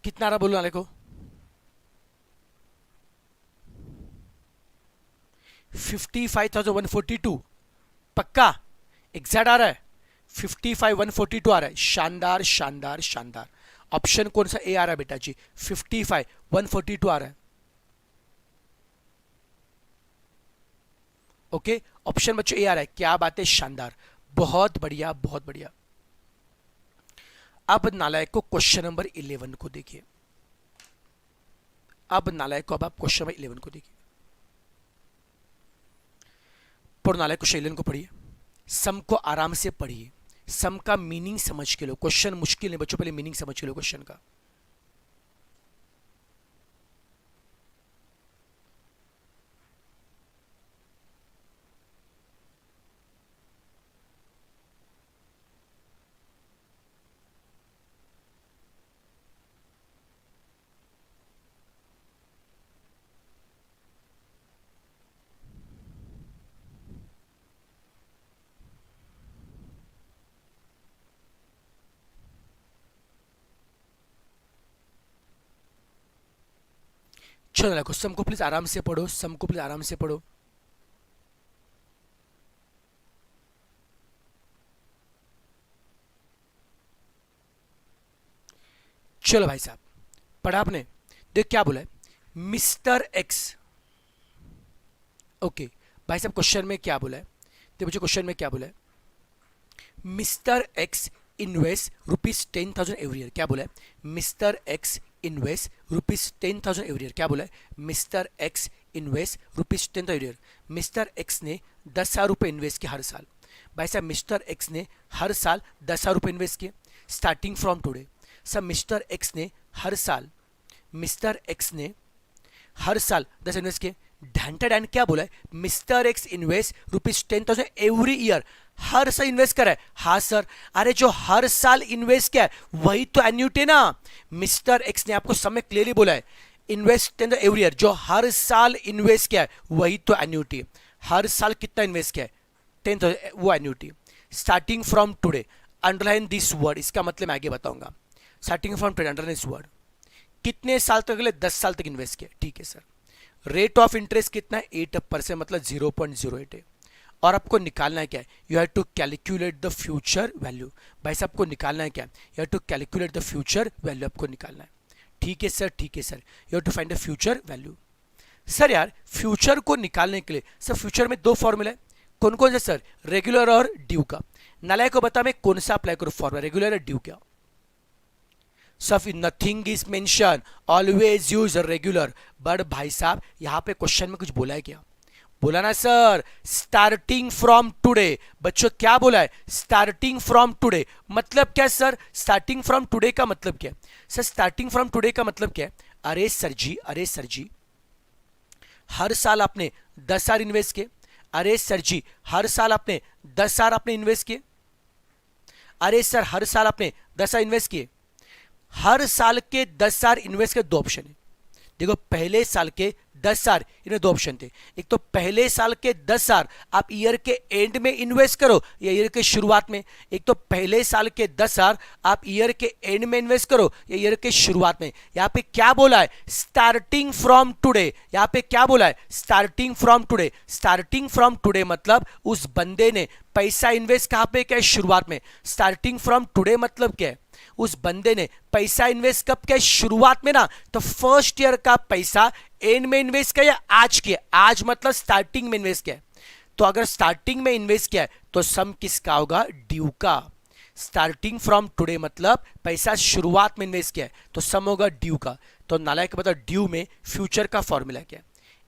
कितना आ रहा बोलो नाले को? 55,142 पक्का, एग्जैक्ट आ रहा है, 55,142 आ रहा है। शानदार शानदार शानदार। ऑप्शन कौन सा ए आ रहा है बेटा जी? 55, 142 आ रहा है। ओके, ऑप्शन बच्चों ए आ रहा है। क्या बात है, शानदार, बहुत बढ़िया बहुत बढ़िया। अब नालायक को क्वेश्चन नंबर 11 को देखिए। अब नालायक को, अब आप क्वेश्चन नंबर 11 को देखिए। पर नालायक क्वेश्चन 11 को पढ़िए, सम को आराम से पढ़िए, सम का मीनिंग समझ के लो। क्वेश्चन मुश्किल है बच्चों, पहले मीनिंग समझ के लो क्वेश्चन का। चलो देखो, सम को प्लीज आराम से पढ़ो, सम को प्लीज आराम से पढ़ो। चलो भाई साहब, पढ़ा आपने? देख क्या बोला है, मिस्टर एक्स। ओके भाई साहब, क्वेश्चन में क्या बोला है? देखो मुझे क्वेश्चन में क्या बोला है, mister X invest ₹10,000 every year. क्या बोला है? Mister X invest ₹10,000 every year. क्या बोला है? Mister X invest ₹10,000 every year. Mister x ने 10,000 रुपये इन्वेस्ट किए हर साल। भाई साहब, मिस्टर एक्स ने हर साल 10,000 रुपये इन्वेस्ट किए स्टार्टिंग फ्रॉम टुडे। सब मिस्टर एक्स ने हर साल, मिस्टर एक्स ने हर साल 10 इन्वेस्ट किए। ढंटा डैन क्या बोला है, mister X invest ₹10,000 every year. हर साल इन्वेस्ट करा है। हाँ सर, अरे जो हर साल इन्वेस्ट किया है वही तो एन्यूटी ना। मिस्टर एक्स ने आपको समय क्लियरली बोला है, इन्वेस्ट 10,000 एवरी ईयर, जो हर साल इन्वेस्ट किया है वही तो एन्यूटी। हर साल कितना इन्वेस्ट किया है? 10,000, वो annuity. Starting from today, underline this word, इसका मतलब मैं आगे बताऊंगा। Starting from today, underline this word. कितने साल तक? अगले 10 साल तक इन्वेस्ट किया। ठीक है सर। रेट ऑफ इंटरेस्ट कितना है? 8%, मतलब 0.08 है। और आपको निकालना है क्या है? You have to calculate the future value. भाई साहब, आपको निकालना है क्या? You have to calculate the future value, आपको निकालना है। ठीक है सर, ठीक है sir, you have to find the future value. Sir यार, फ्यूचर को निकालने के लिए सर फ्यूचर में 2 फॉर्मूला है। कौन कौन से सर? रेगुलर और ड्यू का। नालायक को बता मैं कौन सा अप्लाई करूँ फॉर्मूला, रेगुलर और ड्यू क्या? Sir nothing is mention, always use regular. But भाई साहब, यहां पे क्वेश्चन में कुछ बोला है क्या? बोला ना सर, स्टार्टिंग फ्रॉम टुडे। बच्चों क्या बोला है? Starting from today. मतलब क्या सर? स्टार्टिंग फ्रॉम टुडे का मतलब क्या है? सर स्टार्टिंग फ्रॉम टुडे का मतलब क्या है? अरे सर जी, अरे सर जी, हर साल आपने 10,000 इन्वेस्ट किए। अरे सर जी, हर साल आपने 10,000 आपने इन्वेस्ट किए। अरे सर, हर साल आपने 10,000 इन्वेस्ट किए। हर साल के 10,000 इन्वेस्ट के 2 ऑप्शन है। देखो, पहले साल के 10,000, इन्हें 2 ऑप्शन थे। एक तो पहले साल के 10,000 आप ईयर के एंड में इन्वेस्ट करो या ईयर के शुरुआत में। एक तो पहले साल के 10,000 आप ईयर के एंड में इन्वेस्ट करो या ईयर के शुरुआत में। यहां पे क्या बोला है? Starting from today. यहां पे क्या बोला है? Starting from today. Starting from today मतलब उस बंदे ने पैसा इन्वेस्ट कहां पे किया? शुरुआत में। स्टार्टिंग फ्रॉम टुडे मतलब क्या है? उस बंदे ने पैसा इन्वेस्ट कब किया? शुरुआत में ना। तो फर्स्ट ईयर का पैसा एंड में इन्वेस्ट किया या आज किया? आज मतलब स्टार्टिंग में इन्वेस्ट किया। तो अगर स्टार्टिंग में इन्वेस्ट किया है तो सम किसका होगा? ड्यू का। स्टार्टिंग फ्रॉम टुडे मतलब पैसा शुरुआत में इन्वेस्ट किया है तो सम होगा ड्यू का। तो नालायक बता, ड्यू में फ्यूचर का फॉर्मूला क्या है?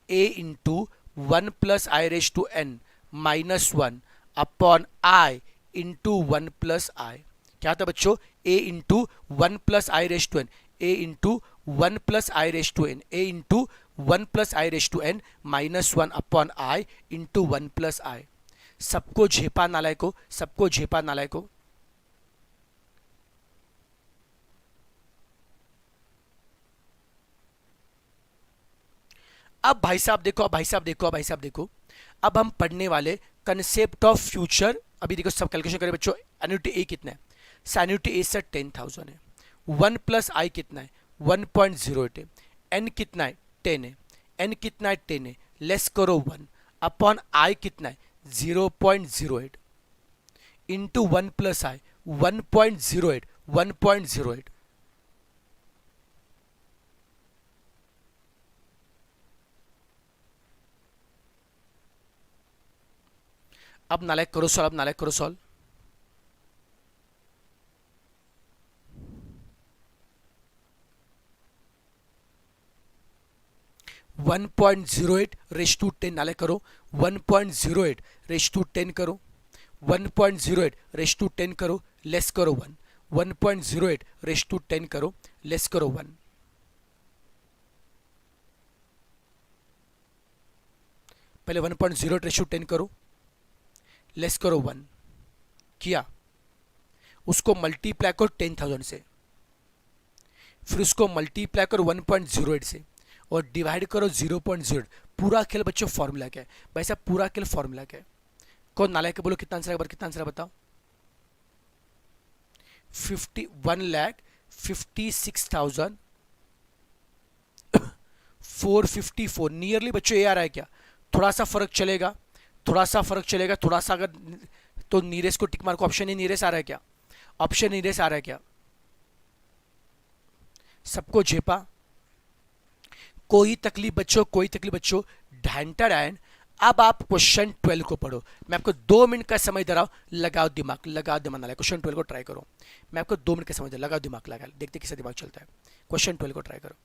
A into 1 plus I raise to N minus 1 upon I into 1 plus I. क्या था बच्चों? a into 1 plus I raise to N, a into 1 plus I raise to N, a into 1 plus I raise to N minus 1 upon I into 1 plus I. सबको झेपा नालायक को, सबको झेपा नालायक को। अब भाई साहब देखो, अब भाई साहब देखो, अब भाई साहब देखो, अब हम पढ़ने वाले कंसेप्ट ऑफ फ्यूचर। अभी देखो सब कैलकुलेशन करें बच्चों। एन्युटी ए कितना है? एन्युटी ए सर 10,000 है। 1 प्लस आई कितना है? 1.08 है। एन कितना है? 10 है। एन कितना है? 10 है। लेस करो 1 अपॉन आई कितना है? 0.08 इंटू 1 प्लस आई 1.08, 1.08 अब नालायक करो सॉल्व, अब नालायक करो सॉल्व। 1.08 रेश टू 10 नालायक करो। 1.08 रेश टू 10 करो। 1.08 रेश टू 10 करो, लेस करो 1। 1.08 रेश टू 10 करो, लेस करो 1। पहले 1.08 रेश टू 10 करो, लेस करो 1 किया, उसको मल्टीप्लाई करो 10,000 से, फिर उसको मल्टीप्लाई करो 1.08 से और डिवाइड करो 0.0। पूरा खेल बच्चों फॉर्मूला क्या है भाई साहब, पूरा खेल फॉर्मूला क्या है? कौन नालायक है बोलो, कितना आंसर है, कितना आंसर है बताओ। 1,56,454 नियरली बच्चों ये आ रहा है क्या? थोड़ा सा फर्क चलेगा, थोड़ा सा फर्क चलेगा, थोड़ा सा अगर तो नीरेस को टिक मार्क, ऑप्शन ए नीरेस आ रहा है क्या? ऑप्शन नीरेस आ रहा है क्या? सबको झेपा, कोई तकलीफ बच्चों, कोई तकलीफ बच्चों, ढैंटर एंड। अब आप क्वेश्चन 12 को पढ़ो। मैं आपको 2 मिनट का समय दे रहा हूं, लगाओ दिमाग, लगाओ दिमाग, ना क्वेश्चन 12 को ट्राई करो। मैं आपको 2 मिनट का समय दे, लगाओ दिमाग, लगा, देखते किससे दिमाग चलता है। क्वेश्चन 12 को ट्राई करो।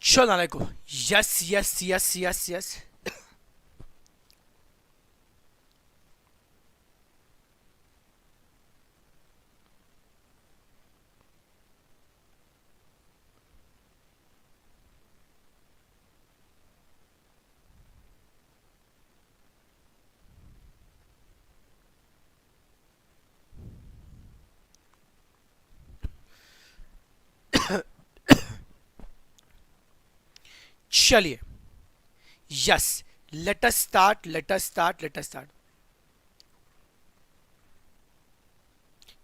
चलो नालायक को, yes yes yes yes yes. चलिए, yes, let us start, let us start, let us start.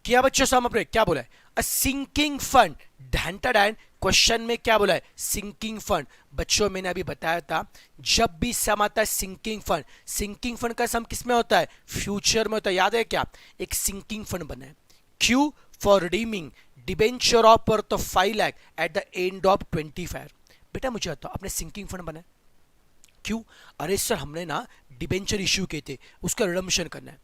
क्या बच्चों सामने क्या बोला है? अ सिंकिंग फंड, ढैंटा डैन, क्वेश्चन में क्या बोला है? Sinking fund. बच्चों मैंने अभी बताया था, जब भी सम आता है सिंकिंग फंड, सिंकिंग फंड का सम किसमें होता है? फ्यूचर में होता है। याद है क्या? एक सिंकिंग फंड बना है, Q for redeeming debenture of worth of 5 lakh eight the end of 25। बेटा मुझे बताओ, आपने सिंकिंग फंड बनाया क्यों? अरे सर हमने ना डिबेंचर इश्यू किए थे, उसका रिडम्पशन करना है।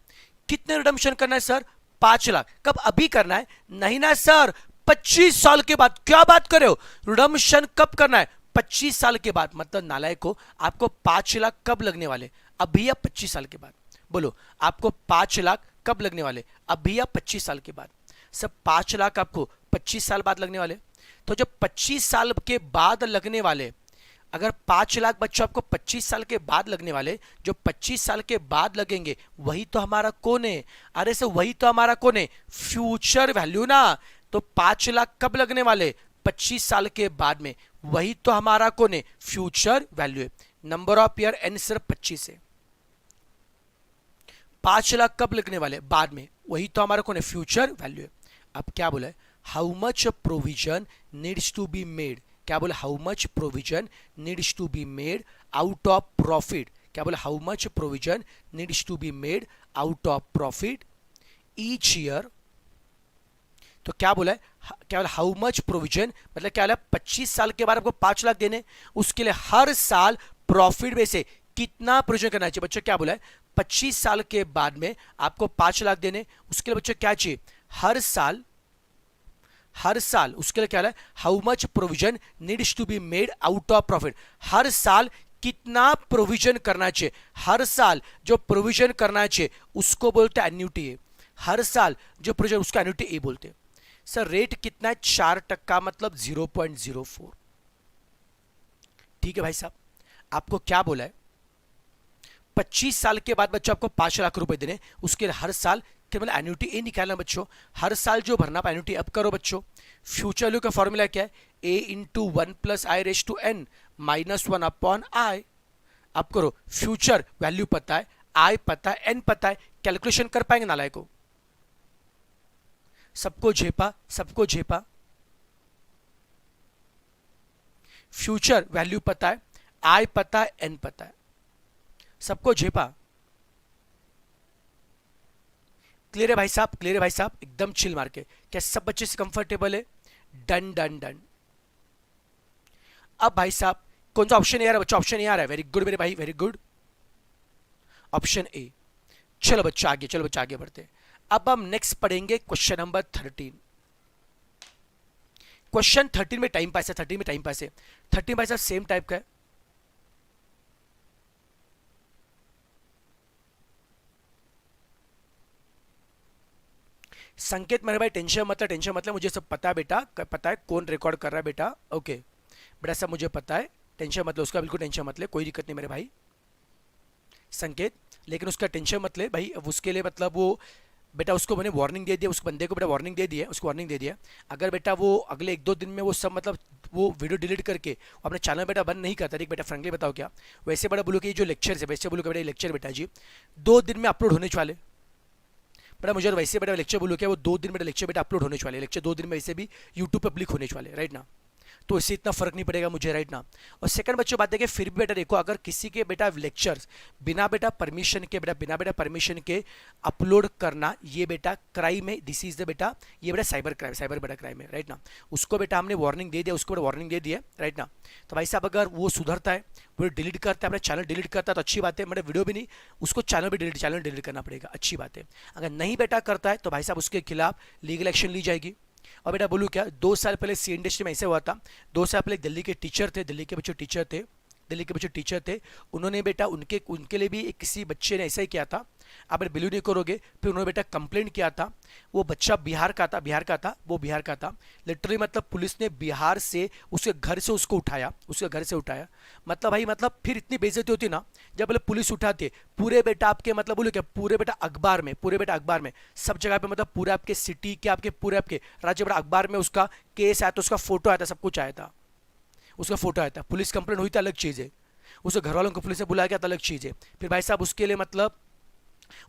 कितने रिडम्पशन करना है सर? 5 लाख। कब? अभी करना है? नहीं ना सर, 25 साल के बाद। क्या बात कर रहे हो? रिडम्पशन कब करना है? 25 साल के बाद। मतलब नालायक को, आपको 5 लाख कब लगने वाले? अभी या 25 साल के बाद? बोलो, आपको 5 लाख कब लगने वाले? अभी या 25 साल के बाद? सब 5 लाख आपको 25 साल बाद लगने वाले। तो जब 25 साल के बाद लगने वाले, अगर 5 लाख बच्चों आपको 25 साल के बाद लगने वाले, जो 25 साल के बाद लगेंगे वही तो हमारा कौन है? अरे सर वही तो हमारा कौन है? फ्यूचर वैल्यू ना। तो 5 लाख कब लगने वाले? 25 साल के बाद में। वही तो हमारा कौन है? फ्यूचर वैल्यू है। नंबर ऑफ ईयर एन सिर्फ 25 है। 5 लाख कब लगने वाले? बाद में। वही तो हमारा कौन है? फ्यूचर वैल्यू है। अब क्या बोला है? How much provision needs to be made. क्या बोला? How much provision needs to be made out of profit. क्या बोला? How much provision needs to be made out of profit each year. तो क्या बोला है? क्या बोला? हाउ मच प्रोविजन, मतलब क्या बोला? 25 साल के बाद आपको 5 लाख देने, उसके लिए हर साल प्रॉफिट में से कितना प्रोविजन करना चाहिए? बच्चों क्या बोला है? 25 साल के बाद में आपको 5 लाख देने, उसके लिए बच्चों क्या चाहिए? हर साल, हर साल उसके लिए क्या है? How much provision needs to be made out of profit. हर साल कितना प्रोविजन करना चाहिए? हर साल जो प्रोविजन करना चाहिए उसको बोलते हैं एन्युटी। हर साल जो प्रोविजन, उसका एन्युटी ए बोलते हैं। सर रेट कितना है? 4% मतलब 0.04। ठीक है भाई साहब, आपको क्या बोला है? 25 साल के बाद बच्चों आपको 5 लाख रुपए देने, उसके हर साल केवल एन्युटी ए निकालना बच्चों, हर साल जो भरना आप एन्युटी अब करो बच्चों। फ्यूचर वैल्यू का फॉर्मूला क्या है? A into 1+i⁻n -1/i। आप करो, फ्यूचर वैल्यू पता है, आई पता है, एन पता है, कैलकुलेशन कर पाएंगे नालायक को? सबको झेपा, सबको झेपा। फ्यूचर वैल्यू पता है, आई पता है, एन पता है, सबको झेपा। क्लियर है भाई साहब? क्लियर है भाई साहब? एकदम चिल मार के। क्या सब बच्चे से कंफर्टेबल है? Done done done. अब भाई साहब कौन सा ऑप्शन ए आ रहा है बच्चा? ऑप्शन ए आ रहा है, वेरी गुड मेरे भाई, वेरी गुड, ऑप्शन ए। चलो बच्चा आगे, चलो बच्चा आगे बढ़ते हैं। अब हम नेक्स्ट पढ़ेंगे क्वेश्चन नंबर 13। क्वेश्चन 13 में टाइम पास है, 13 में टाइम पास है। 13 भाई साहब सेम टाइप का है। संकेत मेरे भाई टेंशन मतलब, टेंशन मतलब, मुझे सब पता है बेटा, पता है कौन रिकॉर्ड कर रहा है बेटा। ओके बेटा, सब मुझे पता है, टेंशन मतलब, उसका बिल्कुल टेंशन मतलब, कोई दिक्कत नहीं मेरे भाई संकेत। लेकिन उसका टेंशन मत ले भाई, अब उसके लिए मतलब वो बेटा, उसको मैंने वार्निंग दे दिया, उस बंदे को बेटा वार्निंग दे दी है, उसको वार्निंग दे दिया। अगर बेटा वो अगले 1-2 दिन में वो सब मतलब वो वीडियो डिलीट करके अपने चैनल बेटा बंद नहीं करता, ठीक बेटा, फ्रेंकली बताओ क्या वैसे बेटा बोलो कि ये जो लेक्चर है, वैसे बोलो कि बेटा ये लेक्चर बेटा जी 2 दिन में अपलोड होने वाले बेटा, मुझे वैसे बेटा लेक्चर बोलो क्या, वो 2 दिन बेटा लेक्चर बेटा अपलोड होने वाले, लेक्चर 2 दिन में वैसे भी यूट्यूब पर क्लिक होने वाले, राइट ना? तो इससे इतना फर्क नहीं पड़ेगा मुझे, राइट ना? और सेकंड बच्चों बात देखिए, फिर भी बेटा देखो, अगर किसी के बेटा लेक्चर्स बिना बेटा परमिशन के, बेटा बिना बेटा परमिशन के अपलोड करना, ये बेटा क्राइम है, दिस इज द बेटा, ये बेटा साइबर क्राइम, साइबर बेटा क्राइम है, राइट ना? उसको बेटा हमने वार्निंग दे दिया, उसको बेटा वार्निंग दे दिया, राइट ना? तो भाई साहब अगर वो सुधरता है, वो डिलीट करता है, अपना चैनल डिलीट करता है तो अच्छी बात है, मतलब वीडियो भी नहीं, उसको चैनल भी चैनल डिलीट करना पड़ेगा, अच्छी बात है। अगर नहीं बेटा करता है तो भाई साहब उसके खिलाफ लीगल एक्शन ली जाएगी। और बेटा बोलूँ क्या, 2 साल पहले सी इंडस्ट्री में ऐसे हुआ था। 2 साल पहले दिल्ली के टीचर थे, दिल्ली के बच्चे टीचर थे, दिल्ली के बच्चे टीचर थे, उन्होंने बेटा उनके उनके लिए भी एक किसी बच्चे ने ऐसा ही किया था, आप बिलीव नहीं करोगे। फिर उन्होंने बेटा कंप्लेंट किया था, वो बच्चा बिहार का था, बिहार का था, वो बिहार का था, लिटरली मतलब पुलिस ने बिहार से उसके घर से उसको उठाया, उसके घर से उठाया। मतलब भाई मतलब फिर इतनी बेइज्जती होती ना जब बोले पुलिस उठाते, पूरे बेटा आपके मतलब बोले क्या, पूरे बेटा अखबार में, पूरे बेटा अखबार में सब जगह पे, मतलब पूरे आपके सिटी के, आपके पूरे आपके राज्य बेटा अखबार में उसका केस आया था, उसका फोटो आया था, सब कुछ आया था, उसका फोटो आया था। पुलिस कंप्लेंट हुई तो अलग चीज़ है, उसके घर वालों को पुलिस ने बुलाया गया तो अलग चीज़ है। फिर भाई साहब उसके लिए मतलब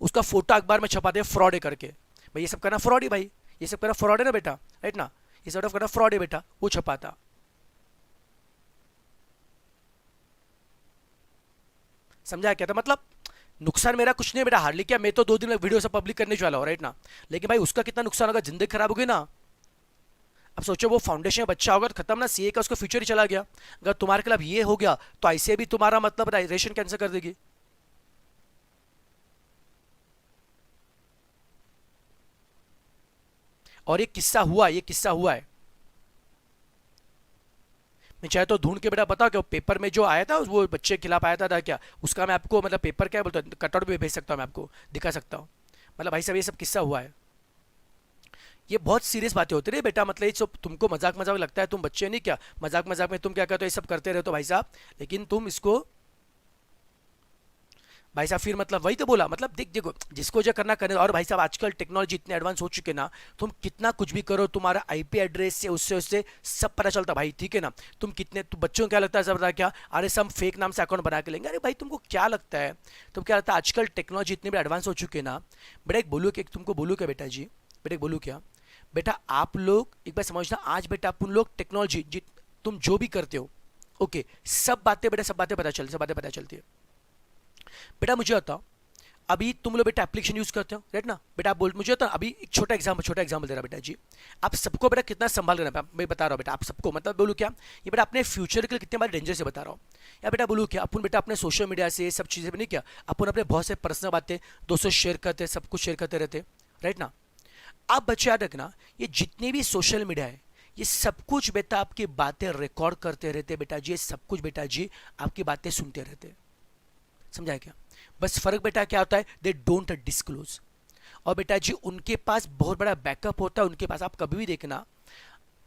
उसका फोटो अखबार में छपा दे फ्रॉड है करके, भाई ये सब करना फ्रॉड है भाई, ये सब करना फ्रॉड है ना बेटा, राइट ना? ये सब करना फ्रॉड है बेटा, वो छपाता। समझा क्या था मतलब? नुकसान मेरा कुछ नहीं बेटा, हार्डली क्या, मैं तो 2 दिन में वीडियो सब पब्लिक करने वाला हूँ, राइट ना? लेकिन भाई उसका कितना नुकसान होगा, जिंदगी खराब होगी ना। अब सोचो वो फाउंडेशन में बच्चा होगा तो खत्म ना, सीए का उसका फ्यूचर ही चला गया। अगर तुम्हारे खिलाफ ये हो गया तो ऐसे भी तुम्हारा मतलब रेशन कैंसिल कर देगी। और ये किस्सा हुआ, ये किस्सा हुआ है, मैं चाहे तो ढूंढ के बेटा बताओ क्या, पेपर में जो आया था वो बच्चे के खिलाफ आया था क्या, उसका मैं आपको मतलब पेपर क्या बोलता हूँ, कटआउट भी भेज सकता हूँ, मैं आपको दिखा सकता हूँ। मतलब भाई साहब ये सब किस्सा हुआ है। ये बहुत सीरियस बातें होती रही बेटा, मतलब ये सब तुमको मजाक मजाक लगता है, तुम बच्चे नहीं क्या, मजाक मजाक में तुम क्या कहते हो, ये सब करते रहते हो भाई साहब, लेकिन तुम इसको भाई साहब फिर मतलब वही तो बोला, मतलब देख देखो जिसको जो करना करने। और भाई साहब आजकल टेक्नोलॉजी इतने एडवांस हो चुके ना, तुम कितना कुछ भी करो, तुम्हारा आईपी एड्रेस से उससे उससे सब पता चलता भाई, ठीक है ना? तुम कितने तुम बच्चों को क्या लगता है सब क्या, अरे सब फेक नाम से अकाउंट बना के लेंगे, अरे भाई तुमको क्या लगता है, तुम क्या लगता है आजकल टेक्नोलॉजी इतनी भी एडवांस हो चुकी है ना। बेटा एक बोलूँ कि तुमको बोलूँ क्या बेटा जी, बेटा एक बोलूँ क्या बेटा, आप लोग एक बार समझना, आज बेटा अपन लोग टेक्नोलॉजी तुम जो भी करते हो, ओके सब बातें बेटा, सब बातें पता चलती, सब बातें पता चलती है। बेटा मुझे बताओ, अभी तुम लोग बेटा एप्लीकेशन यूज करते हो, राइट ना? बेटा आप बोल, मुझे बताओ अभी एक छोटा एग्जांपल दे रहा बेटा जी, आप सबको बेटा कितना संभाल रहे हैं, मैं बता रहा हूँ बेटा आप सबको, मतलब बोलूँ क्या, ये बेटा अपने फ्यूचर के लिए कितने बार डेंजर से बता रहा हूँ। या बेटा बोलूँ क्या, अपन बेटा अपने सोशल मीडिया से सब चीज़ें भी नहीं क्या, अपन अपने बहुत से पर्सनल बातें दोस्तों शेयर करते, सब कुछ शेयर करते रहते, राइट ना? आप बच्चे याद रखना, ये जितने भी सोशल मीडिया है, ये सब कुछ बेटा आपकी बातें रिकॉर्ड करते रहते बेटा जी, ये सब कुछ बेटा जी आपकी बातें सुनते रहते, समझाया क्या? बस फर्क बेटा क्या होता है, दे डोंट डिस्क्लोज। और बेटा जी उनके पास बहुत बड़ा बैकअप होता है, उनके पास आप कभी भी देखना।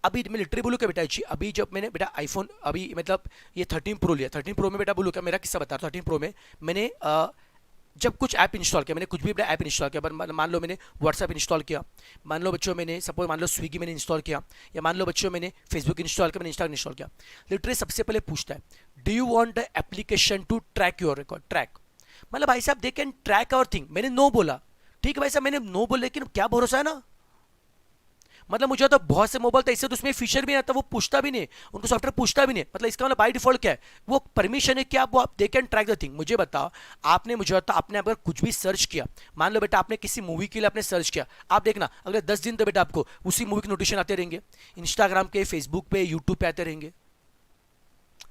अभी मैं लिटरली बोलूँ क्या बेटा जी, अभी जब मैंने बेटा आईफोन अभी मतलब ये 13 प्रो लिया, 13 प्रो में बेटा बोलूँ क्या, मेरा किस्सा बता रहा हूँ। 13 प्रो में मैंने जब कुछ ऐप इंस्टॉल किया, मैंने कुछ भी ऐप इंस्टॉल किया, मान लो मैंने व्हाट्सएप इंस्टॉल किया, मान लो बच्चों मैंने सपोज मान लो स्विगी मैंने इंस्टॉल किया, या मान लो बच्चों मैंने फेसबुक इंस्टॉल किया, मैंने इंस्टाग्राम इंस्टॉल किया, लिटरली सबसे पहले पूछता है do you want the application to track your record, track मतलब भाई साहब they can track our thing. मैंने नो बोला, ठीक है भाई साहब मैंने नो बोला, लेकिन क्या भरोसा है ना, मतलब मुझे तो बहुत से मोबाइल था इससे तो उसमें फीचर भी नहीं आता, वो पूछता भी नहीं, उनको सॉफ्टवेयर पूछता भी नहीं, मतलब इसका मतलब बाय डिफॉल्ट क्या है, वो परमिशन है कि आप वो आप दे कैन ट्रैक द थिंग। मुझे बताओ, आपने मुझे बताओ आपने अगर कुछ भी सर्च किया, मान लो बेटा आपने किसी मूवी के लिए आपने सर्च किया, आप देखना अगले 10 दिन तो बेटा आपको उसी मूवी के नोटिफिकेशन आते रहेंगे, इंस्टाग्राम के, फेसबुक पे, यूट्यूब पे आते रहेंगे।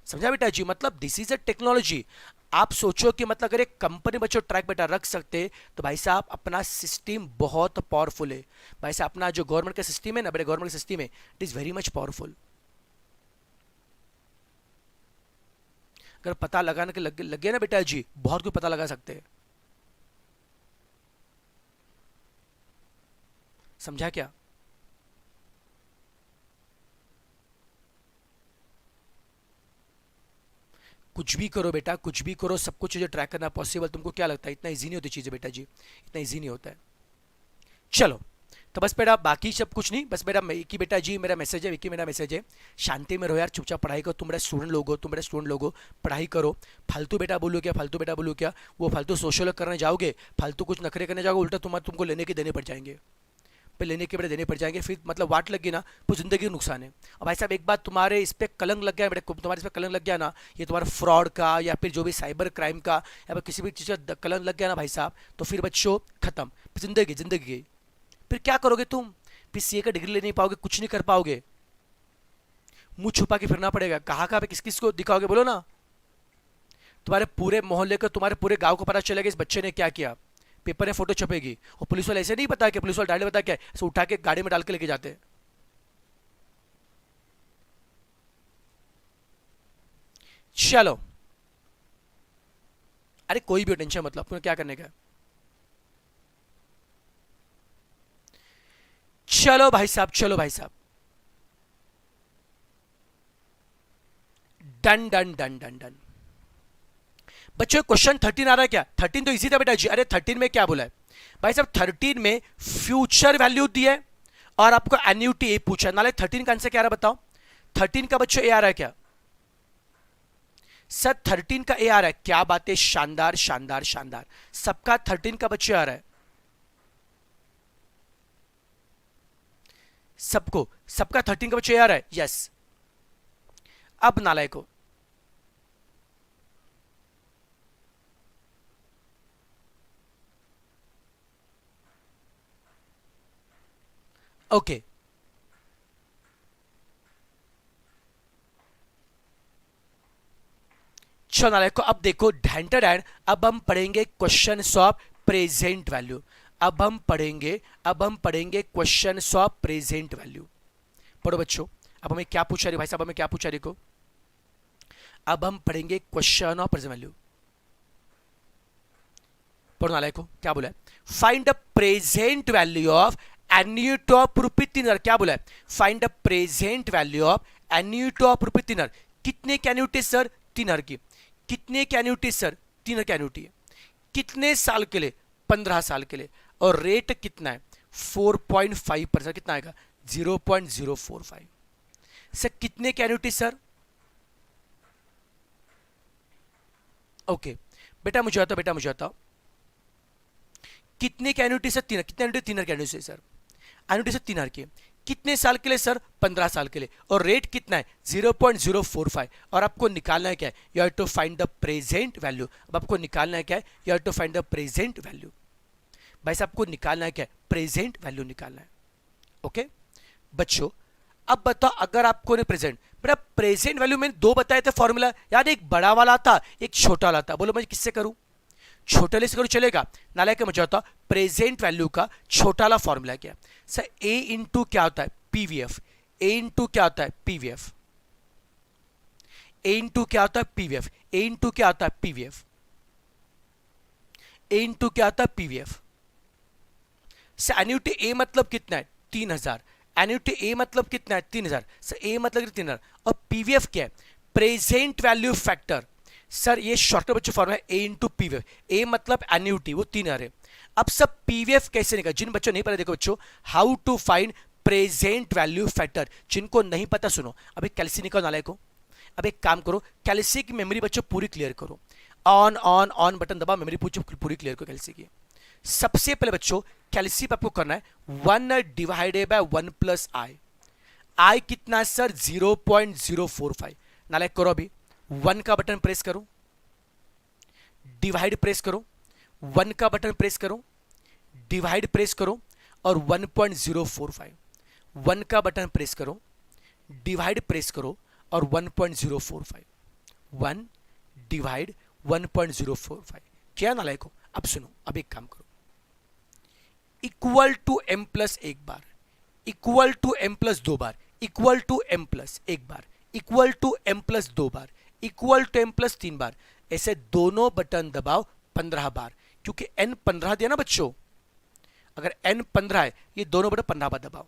समझा बेटा जी, मतलब दिस इज अ टेक्नोलॉजी। आप सोचो कि मतलब अगर एक कंपनी बच्चों ट्रैक बेटा रख सकते तो भाई साहब अपना सिस्टम बहुत पावरफुल है। भाई साहब अपना जो गवर्नमेंट का सिस्टम है ना, बेटा गवर्नमेंट का सिस्टम है, it is very much powerful. अगर पता लगाने के लग गया ना बेटा जी, बहुत कुछ पता लगा सकते हैं। समझा क्या? कुछ भी करो बेटा, कुछ भी करो, सब कुछ चीजें ट्रैक करना पॉसिबल। तुमको क्या लगता है इतना इजी नहीं होती चीजें बेटा जी, इतना इजी नहीं होता है। चलो, तो बस बेटा बाकी सब कुछ नहीं, बस मेरा एक ही बेटा जी मेरा मैसेज है, एक ही मेरा मैसेज है, शांति में रहो यार, चुपचाप पढ़ाई करो। तुम मेरा स्टूडेंट लोग हो, तुम मेरा स्टूडेंट लोग हो, पढ़ाई करो। फालतू बेटा बोलो क्या, फालतू बेटा बोलो क्या, वो फालतू सोशल करने जाओगे, फालतू कुछ नखरे करने जाओगे, उल्टा तुमको लेने के देने पड़ जाएंगे, पे लेने के बड़े देने पड़ जाएंगे, फिर मतलब वाट लगी ना, वो जिंदगी का नुकसान है। और भाई साहब एक बात तुम्हारे इस पे कलंक लग गया बेटे, तुम्हारे इस पे कलंक लग गया ना, ये तुम्हारा फ्रॉड का या फिर जो भी साइबर क्राइम का या फिर किसी भी चीज़ का कलंक लग गया ना भाई साहब, तो फिर बच्चों खत्म, जिंदगी जिंदगी गई। फिर क्या करोगे तुम, फिर सीए का डिग्री ले नहीं पाओगे, कुछ नहीं कर पाओगे, मुंह छुपा के फिरना पड़ेगा। कहाँ कहाँ पे किस किस को दिखाओगे बोलो ना, तुम्हारे पूरे मोहल्ले को, तुम्हारे पूरे गांव को पता चलेगा इस बच्चे ने क्या किया, पेपर में फोटो छपेगी। और पुलिस वाले ऐसे नहीं पता कि पुलिस वाले डायरेक्ट पता क्या है, ऐसे उठा के गाड़ी में डाल के लेके जाते हैं। चलो, अरे कोई भी टेंशन मतलब तुम्हें क्या करने का है। चलो भाई साहब, चलो भाई साहब, done done done done done. बच्चों क्वेश्चन 13 आ रहा है क्या? 13 तो इजी था बेटा जी। अरे 13 में क्या बोला है भाई साहब, 13 में फ्यूचर वैल्यू दिया है और आपको एन्यूटी ए पूछा है। नाले 13 का आंसर क्या आ रहा है बताओ, 13 का बच्चों ए आ रहा है क्या? सर 13 का ए आ रहा है, क्या बात है, शानदार शानदार शानदार, सबका 13 का बच्चे आ रहा है, सबको सबका 13 का बच्चे आ रहा है, यस। अब नालायक को, ओके चलो नालायक को, अब देखो ढैंटर एंड, अब हम पढ़ेंगे क्वेश्चन ऑफ प्रेजेंट वैल्यू। अब हम पढ़ेंगे क्वेश्चन ऑफ प्रेजेंट वैल्यू। पढ़ो बच्चों, अब हमें क्या पूछा रही भाई साहब, हमें क्या पूछा रही को, अब हम पढ़ेंगे क्वेश्चन ऑफ प्रेजेंट वैल्यू। पढ़ो नालायक को, क्या बोला है, find the present value of annuity of rupee 3,000। क्या बोला है, find the present value of annuity of rupee 3,000। कितने की एन्यूटी सर, 3,000 की। कितने की एन्यूटी सर, 3,000 की एन्यूटी है। कितने साल के लिए, 15 साल के लिए। और रेट कितना है, 4.5%। कितना आएगा, 0.045। सर कितने की एन्यूटी सर, ओके बेटा मुझे बताओ, बेटा मुझे बताओ कितने की एन्युटी सर, 3,000। कितने एन्युटी, 3,000 की एन्युटी से सर, एन्युटी सर 3,000 की है। कितने साल के लिए सर, 15 साल के लिए। और रेट कितना है, 0.045। और आपको निकालना है क्या है, you have to find the present value. अब आपको निकालना है क्या है, you have to find the present value. भाई साहब आपको निकालना है क्या है, प्रेजेंट वैल्यू निकालना है। ओके बच्चों, अब बताओ अगर आपको ने प्रेजेंट, बेटा प्रेजेंट वैल्यू मैंने दो बताए थे फॉर्मूला याद, एक बड़ा वाला था एक छोटा वाला था। बोलो मैं किससे करूं, छोटे वाले से करूं चलेगा, नालायक मुझे होता प्रेजेंट वैल्यू का छोटा वाला फॉर्मूला क्या है सर, ए इंटू क्या होता है पीवीएफ, ए इंटू क्या होता है पीवीएफ, ए इंटू क्या होता है पीवीएफ, ए इंटू क्या होता है पीवीएफ, ए इंटू क्या होता है पीवीएफ। सर एन्युटी ए मतलब कितना है 3000, एन्युटी ए मतलब कितना है 3000, सर ए मतलब 3000, और पीवीएफ क्या है प्रेजेंट वैल्यू फैक्टर। सर ये शॉर्टर बच्चों फॉर्मूला ए इंटू पीवीएफ, ए मतलब एन्युटी वो 3000 है। अब सब पीवीएफ कैसे निकल, जिन बच्चों नहीं पता देखो बच्चों how to find present value factor, जिनको नहीं पता सुनो अभी कैलसी निकाल नाले को। अब एक काम करो कैलसी की मेमोरी बच्चों पूरी क्लियर करो, ऑन ऑन ऑन बटन दबा मेमोरी पूरी क्लियर करो कैलसी की। सबसे पहले बच्चों कैलसी पे आपको करना है 1 डिवाइडेड बाय 1 प्लस आई, आई कितना है सर 0.045, नालायक करो अभी 1 का बटन प्रेस करो, डिवाइड प्रेस करो, 1 का बटन प्रेस करो, डिवाइड प्रेस करो और 1.045, 1 का बटन प्रेस करो, डिवाइड प्रेस करो और 1.045, 1 डिवाइड 1.045 क्या नालायक हो। अब सुनो अब एक काम करो, इक्वल टू एम प्लस एक बार, इक्वल टू एम प्लस दो बार, इक्वल टू एम प्लस एक बार, इक्वल टू एम प्लस दो बार, इक्वल टू एम प्लस तीन बार, ऐसे दोनों बटन दबाओ 15 बार, क्योंकि एन 15 दिया ना बच्चों, अगर एन 15 है ये दोनों बटन 15 बार दबाओ।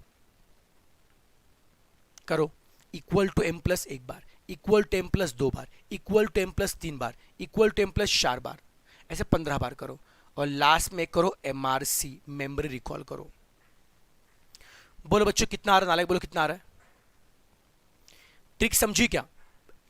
करो इक्वल टू एम प्लस एक बार, इक्वल टू एम प्लस दो बार, इक्वल टू एम प्लस तीन बार, इक्वल टू एम प्लस 4 बार, ऐसे 15 बार करो और लास्ट में करो एमआरसी मेमोरी रिकॉल करो। बोलो बच्चों कितना आ रहा है, नालायक बोलो कितना आ रहा है। ट्रिक समझी क्या,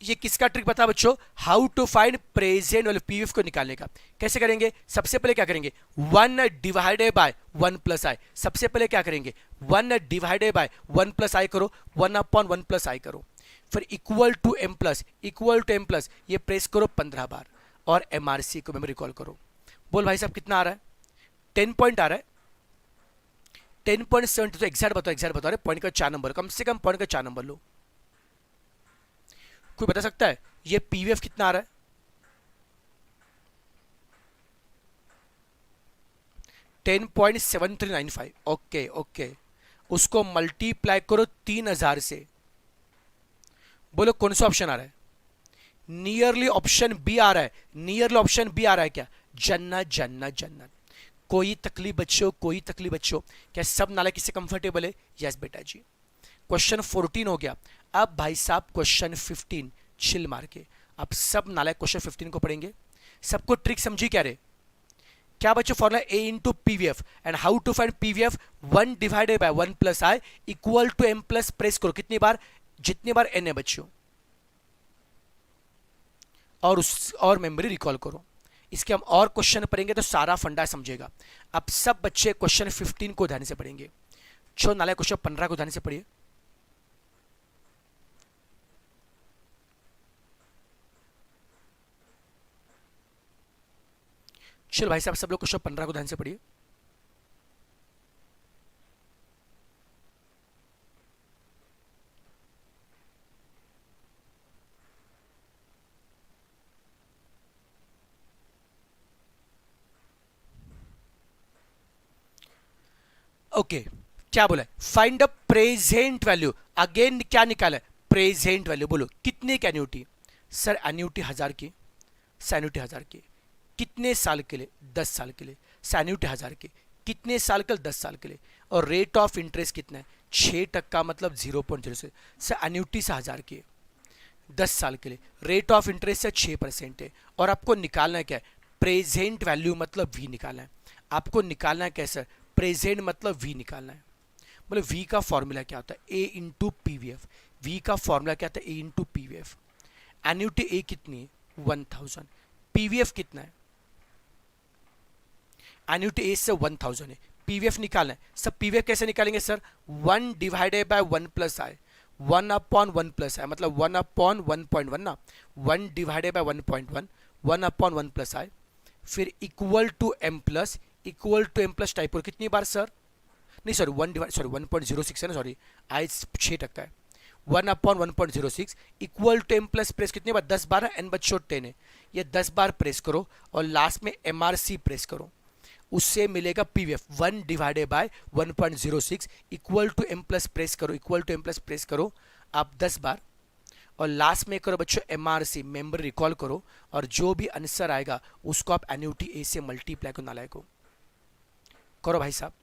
ये किसका ट्रिक बता बच्चों, how to find present value PVF को निकालने का। कैसे करेंगे, सबसे पहले क्या करेंगे 1 डिवाइडेड बाय 1 प्लस आई, सबसे पहले क्या करेंगे 1 डिवाइडेड बाय 1 प्लस आई करो, 1 अपॉन 1 प्लस आई करो, फिर equal to M plus, equal to M plus ये प्रेस करो 15 बार और एमआरसी को मेमोरी रिकॉल करो। बोल भाई साहब कितना आ रहा है, 10 पॉइंट आ रहा है, 10.7 तो एग्जैक्ट बताओ पॉइंट का 4 नंबर, कम से कम पॉइंट का 4 नंबर लो। कोई बता सकता है ये पीवीएफ कितना आ रहा है, $10.7395। ओके ओके, उसको मल्टीप्लाई करो 3000 से। बोलो कौन सा ऑप्शन आ रहा है, नियरली ऑप्शन बी आ रहा है, नियरली ऑप्शन बी आ रहा है क्या, जन्नत जन्नत जन्नत। कोई तकलीफ बच्चों, कोई तकलीफ बच्चों, क्या सब नाला किससे कंफर्टेबल है, यस बेटा जी। क्वेश्चन 14 हो गया, अब भाई साहब क्वेश्चन 15 छिल मार के आप सब नालायक क्वेश्चन 15 को पढ़ेंगे। सबको ट्रिक समझी क्या रे, क्या बच्चों formula A into PVF and how to find PVF 1 divided by 1 plus i equal to M plus press करो कितनी बार, जितनी बार एन है बच्चों, और मेमोरी रिकॉल करो। इसके हम और क्वेश्चन पढ़ेंगे तो सारा फंडा समझेगा। अब सब बच्चे क्वेश्चन 15 को ध्यान से पढ़ेंगे, छो नालायक क्वेश्चन 15 को ध्यान से पढ़िए। चलो भाई साहब सब लोग क्वेश्चन 15 को ध्यान से पढ़िए। ओके क्या बोला है, find the present value, again क्या निकाला है प्रेजेंट वैल्यू। बोलो कितने की एन्युटी, सर एन्युटी 1000 की, सर एन्युटी 1000 की, कितने साल के लिए 10 साल के लिए, सर एन्युटी 1000 की, कितने साल के लिए 10 साल के लिए, और रेट ऑफ इंटरेस्ट कितना है 6% मतलब 0.0 से, सर एन्युटी से 1000 की 10 साल के लिए, रेट ऑफ इंटरेस्ट से 6% है, और आपको निकालना है क्या है प्रेजेंट वैल्यू मतलब वी निकालना है। आपको निकालना है कैसे, प्रेजेंट मतलब वी निकालना है। मतलब वी का फॉर्मूला क्या होता है, ए इंटू पीवीएफ, वी का फॉर्मूला क्या होता है ए इंटू पीवीएफ। एन्युटी ए कितनी है 1000, पीवीएफ कितना है, एन्युटी ए से 1000 है, पीवीएफ निकालना है। सब पीवीएफ कैसे निकालेंगे sir, 1 divided by 1 plus I, 1 upon 1 plus I मतलब 1 अपॉन 1.1 ना, 1 divided by 1.1, 1 upon 1 plus I, फिर equal to M plus, equal to M plus type कितनी बार सर, नहीं सॉरी 1 डिवाइड सॉरी 1.06 है ना, सॉरी आई 6% है, 1 upon 1.06 equal to M plus press कितनी बार 10 बार है, एन बच्चों 10 है, ये 10 बार प्रेस करो और लास्ट में एमआरसी प्रेस करो, उससे मिलेगा PVF 1 divided by 1.06 equal to M plus press करो, equal to M plus press करो आप 10 बार और लास्ट में करो बच्चों एमआरसी मेंबर रिकॉल करो, और जो भी आंसर आएगा उसको आप एन्युटी ए से मल्टीप्लाई को नालायक को करो भाई साहब।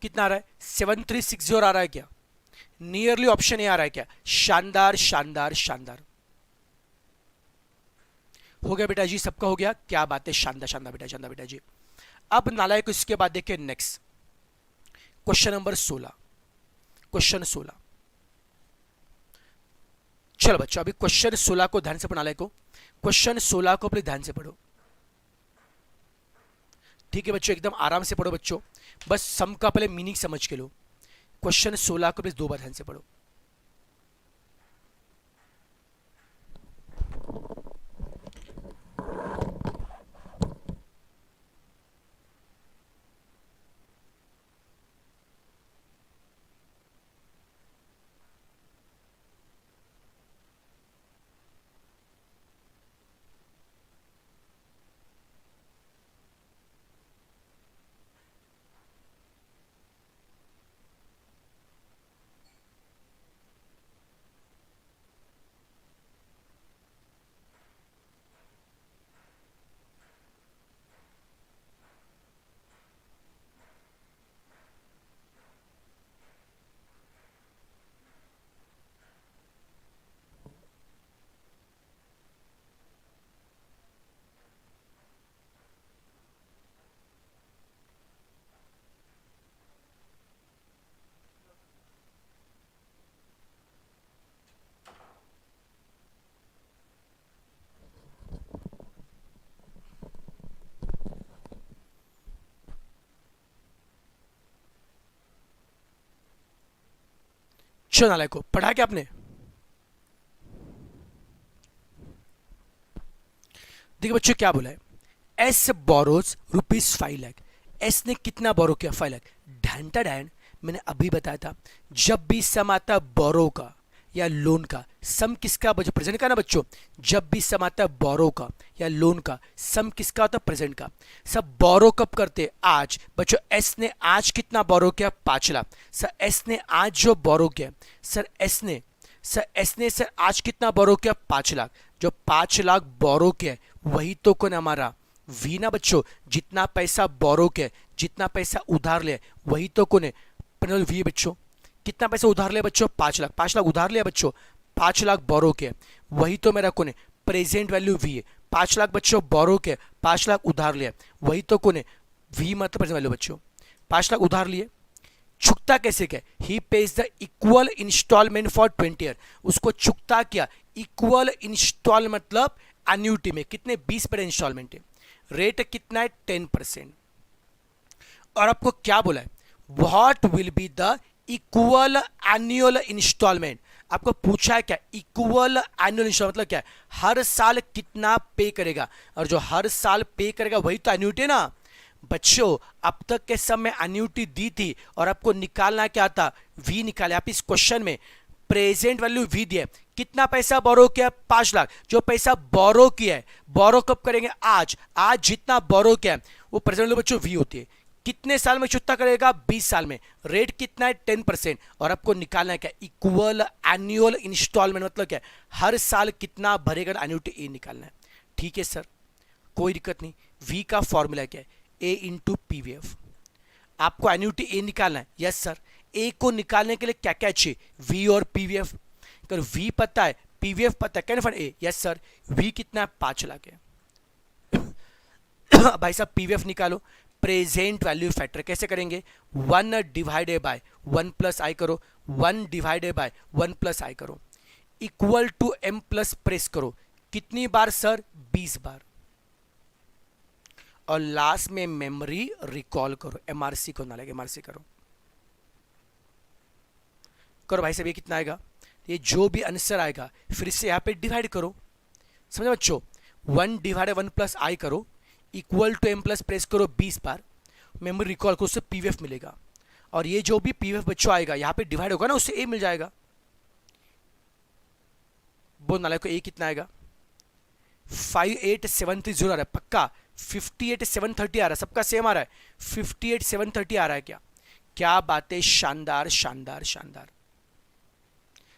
कितना आ रहा है 7360 आ रहा है क्या? नियरली ऑप्शन ए आ रहा है क्या? शानदार शानदार शानदार। हो गया बेटा जी, सबका हो गया, क्या बात है, शानदार शानदार बेटा, शानदार बेटा जी। अब नालायक इसके बाद देखिए नेक्स्ट क्वेश्चन नंबर 16, क्वेश्चन 16। चलो बच्चों अभी क्वेश्चन 16 को ध्यान से पढ़ना को, क्वेश्चन 16 को अपने ध्यान से पढ़ो, ठीक है बच्चों, एकदम आराम से पढ़ो बच्चों, बस सम का पहले मीनिंग समझ के लो। क्वेश्चन 16 को प्लीज 2 बार ध्यान से पढ़ो। चलो नालायक को पढ़ा क्या आपने? देखिए बच्चों क्या बोला है, एस बोरोज ₹5 लाख। एस ने कितना बोरो किया? 5 लाख। ढंटा डैन, मैंने अभी बताया था जब भी सम आता बोरो का या लोन का, सम किसका बच्चों? प्रेजेंट का ना बच्चों। जब भी सम आता बोरो का या लोन का, सम किसका होता? प्रेजेंट का। सब बोरो कब करते? आज। बच्चों एस ने आज कितना बोरो किया? 5 लाख। सर एस ने आज जो बोरो किया, सर एस ने सर आज कितना बोरो किया? 5 लाख। जो 5 लाख बोरो किया वही तो कौन हमारा? वी ना बच्चों। जितना पैसा बोरो किया, जितना पैसा उधार लिया वही तो कौन है? वी बच्चों। कितना पैसा उधार लिया बच्चों? 5 लाख। 5 लाख उधार लिया बच्चों, 5 लाख बोरो किया वही तो मेरा कौन है? प्रेजेंट वैल्यू वी है। 5 लाख बच्चों बोरो किया, 5 लाख उधार लिया वही तो कौन है? वी मतलब प्रेजेंट वैल्यू बच्चों। 5 लाख उधार लिए, चुकता कैसे क्या? He pays the equal instalment for 20 year. उसको चुकता क्या? इक्वल इंस्टॉल मतलब एन्यूटी में कितने? 20% इंस्टॉलमेंट है। रेट कितना है? 10%। और आपको क्या बोला है? What will be the equal annual instalment. आपको पूछा है क्या? इक्वल एनुअल इंस्टॉलमेंट मतलब क्या है? हर साल कितना पे करेगा, और जो हर साल पे करेगा वही तो एन्यूटी है ना बच्चों। अब तक के समय एन्यूटी दी थी और आपको निकालना क्या था? वी निकाले। आप इस क्वेश्चन में प्रेजेंट वैल्यू वी दिया, कितना पैसा बोरो किया? 5 लाख। जो पैसा बोरो किया है, बोरो कब करेंगे? आज। आज जितना बोरो किया है वो प्रेजेंट वैल्यू बच्चों वी होती है। कितने साल में चुकता करेगा? 20 साल में। रेट कितना है? 10%। और आपको निकालना है क्या? इक्वल एनुअल इंस्टॉलमेंट मतलब क्या है? हर साल कितना भरेगा एन्युटी, ए निकालना है। ठीक है सर, कोई दिक्कत नहीं। वी का फॉर्मूला क्या है? A into PVF. आपको एन्युटी ए निकालना है। Yes sir. ए को निकालने के लिए क्या क्या चाहिए? वी और पीवीएफ। अगर वी पता है, पीवीएफ पता है, can find A? Yes sir. V कितना है? 5 लाख है। भाई साहब पीवीएफ निकालो। प्रेजेंट वैल्यू फैक्टर कैसे करेंगे? 1 डिवाइडेड बाय 1 प्लस आई करो, 1 डिवाइडेड बाय 1 प्लस आई करो, equal to M plus press करो। कितनी बार सर? 20 बार। और लास्ट में मेमोरी रिकॉल करो। एमआरसी को ना लगे, एमआरसी करो। करो भाई साहब, ये कितना आएगा? ये जो भी आंसर आएगा फिर से यहाँ पे डिवाइड करो। समझे बच्चों? 1 डिवाइडेड 1 प्लस आई करो, equal to M plus press करो 20 बार, मेमोरी रिकॉल करो, उससे पीवीएफ मिलेगा। और ये जो भी पीवीएफ बच्चों आएगा यहाँ पे डिवाइड होगा ना, उससे ए मिल जाएगा। बोल नाले को ए कितना आएगा? 58730 आ रहा है पक्का? 58730 आ रहा है? सबका सेम आ रहा है? 58730 आ रहा है क्या? क्या बात है, शानदार शानदार शानदार।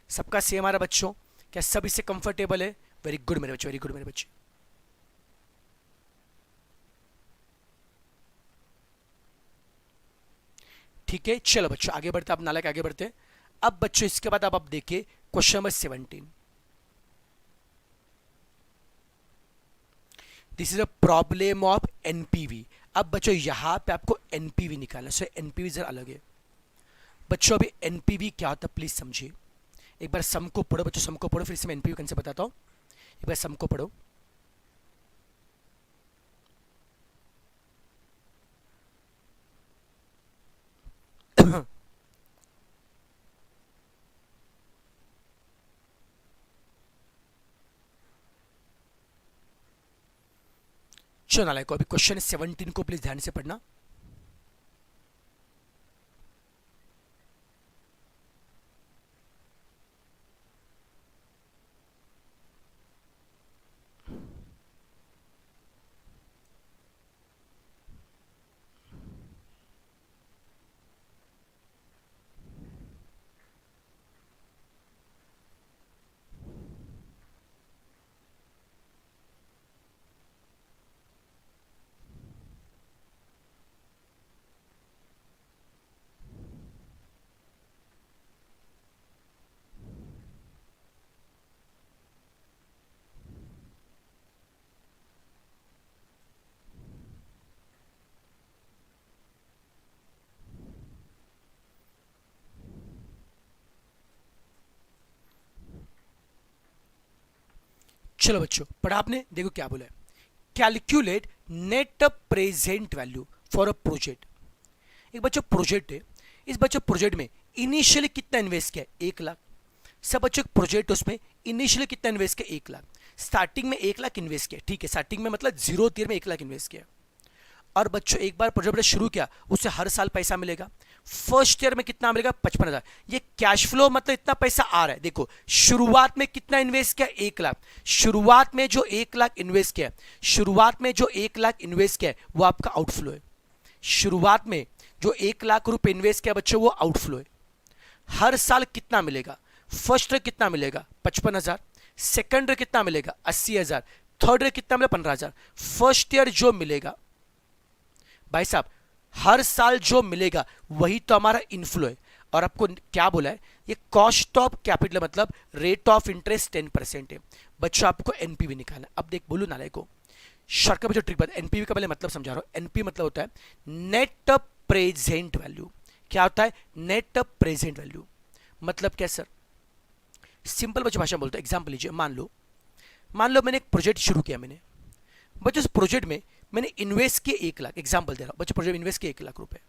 सबका सेम आ रहा है बच्चों? क्या सब इससे कंफर्टेबल है? वेरी गुड मेरे बच्चे, वेरी गुड मेरे बच्चे। ठीक है, चलो बच्चों आगे बढ़ते, अब नालायक आगे बढ़ते। अब बच्चों इसके बाद अब आप देखिए question number 17। This is a problem of NPV. अब बच्चों यहां पे आपको एनपीवी निकालना, सो एनपीवी जरा अलग है बच्चों। अभी एनपीवी क्या होता है प्लीज समझिए, एक बार सम को पढ़ो बच्चों, सम को पढ़ो, फिर से मैं एनपीवी कैसे बताता हूं। एक बार सम को पढ़ो। चलो नालायक को अभी क्वेश्चन 17 को प्लीज ध्यान से पढ़ना। चलो बच्चों पढ़ा आपने, देखो क्या बोला है। Calculate net present value for a project. एक बच्चों प्रोजेक्ट है, इस बच्चों प्रोजेक्ट में इनिशियली कितना इन्वेस्ट किया, 1 लाख। सब बच्चों प्रोजेक्ट उसमें इनिशियली कितना इन्वेस्ट किया, 1 लाख। स्टार्टिंग में 1 लाख इन्वेस्ट किया, ठीक है, स्टार्टिंग में मतलब 0 ईयर में 1 लाख इन्वेस्ट किया। और बच्चों एक बार प्रोजेक्ट शुरू किया उससे हर साल पैसा मिलेगा। फर्स्ट ईयर में कितना मिलेगा, 55,000। ये कैश फ्लो मतलब इतना पैसा आ रहा है। देखो शुरुआत में कितना इन्वेस्ट किया, 1 लाख। शुरुआत में जो 1 लाख इन्वेस्ट किया, शुरुआत में जो 1 लाख इन्वेस्ट किया वो आपका आउटफ्लो है। शुरुआत में जो 1 लाख रुपए इन्वेस्ट किया बच्चों वो आउटफ्लो है। हर साल कितना मिलेगा, फर्स्ट ईयर कितना मिलेगा, 55,000। सेकंड ईयर कितना मिलेगा, 80,000। थर्ड ईयर कितना मिलेगा, 15,000। फर्स्ट ईयर जो मिलेगा भाई साहब, हर साल जो मिलेगा वही तो हमारा इनफ्लो है। और आपको क्या बोला है, ये कॉस्ट ऑफ कैपिटल मतलब रेट ऑफ इंटरेस्ट 10% है। बच्चों आपको एनपीवी निकालना। अब देख बोलू नाले को शॉर्टकट बच्चों ट्रिक बता, एनपीवी का पहले मतलब समझा रहा हूं। एनपीवी मतलब होता है नेट प्रेजेंट वैल्यू। क्या होता है, नेट प्रेजेंट वैल्यू मतलब क्या सर, सिंपल बच्चों भाषा में बोलते हैं। एग्जाम्पल लीजिए, मान लो मैंने एक प्रोजेक्ट शुरू किया। मैंने बच्चों उस प्रोजेक्ट में मैंने इन्वेस्ट किए 1 लाख। एग्जाम्पल दे रहा हूं बच्चों, प्रोजेक्ट में इन्वेस्ट किए 1 लाख रुपए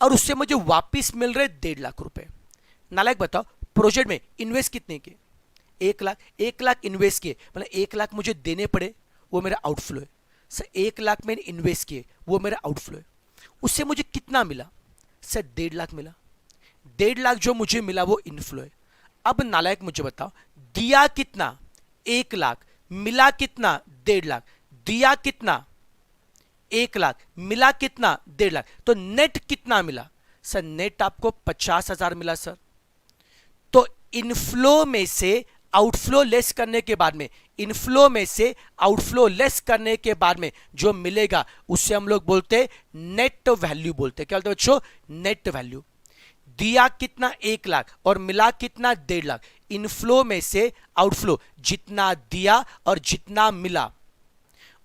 और उससे मुझे वापस मिल रहे 1.5 लाख रुपए। नालायक बताओ प्रोजेक्ट में इन्वेस्ट कितने किए, 1 लाख। 1 लाख इन्वेस्ट किए मतलब 1 लाख मुझे देने पड़े, वो मेरा आउटफ्लो है। सर 1 लाख मैंने इन्वेस्ट किए वो मेरा आउटफ्लो है। उससे मुझे कितना मिला सर, 1.5 लाख मिला। 1.5 लाख जो मुझे मिला वो इनफ्लो है। अब नालायक मुझे बताओ दिया कितना, 1 लाख, मिला कितना, 1.5 लाख। दिया कितना, 1 लाख, मिला कितना, 1.5 लाख। तो नेट कितना मिला सर, नेट आपको 50,000 मिला सर। तो इनफ्लो में से आउटफ्लो लेस करने के बाद में, इनफ्लो में से आउटफ्लो लेस करने के बाद में जो मिलेगा उससे हम लोग बोलते हैं नेट वैल्यू बोलते हैं। क्या बोलते हैं बच्चों, नेट वैल्यू। दिया कितना, 1 लाख और मिला कितना, 1.5 लाख। इनफ्लो में से आउटफ्लो, जितना दिया और जितना मिला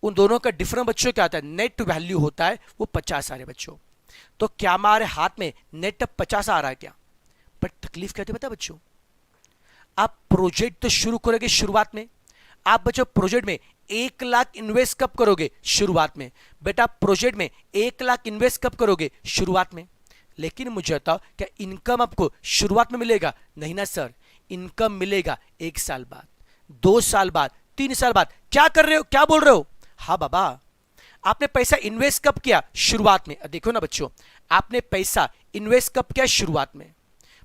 उन दोनों का डिफरेंस बच्चों क्या होता है, नेट वैल्यू होता है वो 50 आ रहे बच्चों। तो क्या हमारे हाथ में नेट 50 आ रहा है क्या, बट तकलीफ क्या होती है पता है बच्चों, आप प्रोजेक्ट तो शुरू करोगे शुरुआत में। आप बच्चों प्रोजेक्ट में 1 लाख इन्वेस्ट कब करोगे, शुरुआत में। बेटा प्रोजेक्ट में 1 लाख इन्वेस्ट कब करोगे, शुरुआत में। लेकिन मुझे बताओ क्या इनकम आपको शुरुआत में मिलेगा, नहीं ना सर। इनकम मिलेगा 1 साल बाद, 2 साल बाद, 3 साल बाद। क्या कर रहे हो, क्या बोल रहे हो, हाँ बाबा आपने पैसा इन्वेस्ट कब किया, शुरुआत में। देखो ना बच्चों, आपने पैसा इन्वेस्ट कब किया, शुरुआत में।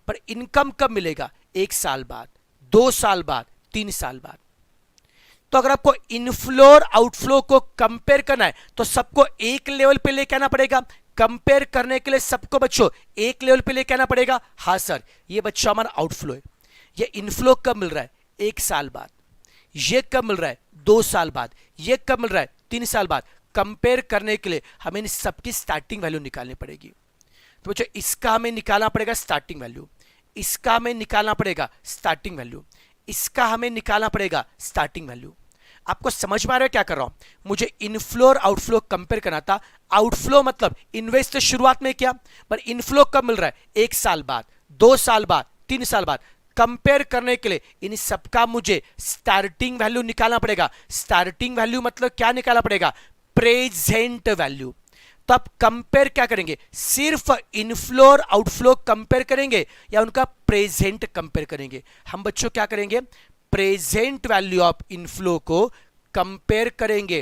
पर इनकम कब मिलेगा, 1 साल बाद, 2 साल बाद, 3 साल बाद। तो अगर आपको इनफ्लो और आउटफ्लो को कंपेयर करना है तो सबको एक लेवल पे लेके आना पड़ेगा। कंपेयर करने के लिए सबको बच्चों एक लेवल पे लेके आना पड़ेगा। हाँ सर, ये बच्चों हमारा आउटफ्लो है। ये इनफ्लो कब मिल रहा है, 1 साल बाद। ये कब मिल रहा है, 2 साल बाद। ये कब मिल रहा है, 3 साल बाद। कंपेयर करने के लिए हमें इन सबकी स्टार्टिंग वैल्यू निकालनी पड़ेगी। तो बच्चों इसका हमें निकालना पड़ेगा स्टार्टिंग वैल्यू, इसका हमें निकालना पड़ेगा स्टार्टिंग वैल्यू, इसका हमें निकालना पड़ेगा स्टार्टिंग वैल्यू। आपको समझ में आ रहा है क्या कर रहा हूं? मुझे इनफ्लो और आउटफ्लो कंपेयर करना था। आउटफ्लो मतलब इन्वेस्ट शुरुआत में किया, पर इनफ्लो कब मिल रहा है? 1 साल बाद, 2 साल बाद, 3 साल बाद। कंपेयर करने के लिए इन सबका मुझे स्टार्टिंग वैल्यू निकालना पड़ेगा। स्टार्टिंग वैल्यू मतलब क्या निकालना पड़ेगा? Present value. तो आप कंपेयर क्या करेंगे? सिर्फ इनफ्लो और आउटफ्लो कंपेयर करेंगे या उनका प्रेजेंट कंपेयर करेंगे? हम बच्चों क्या करेंगे? प्रेजेंट वैल्यू ऑफ इनफ्लो को कंपेयर करेंगे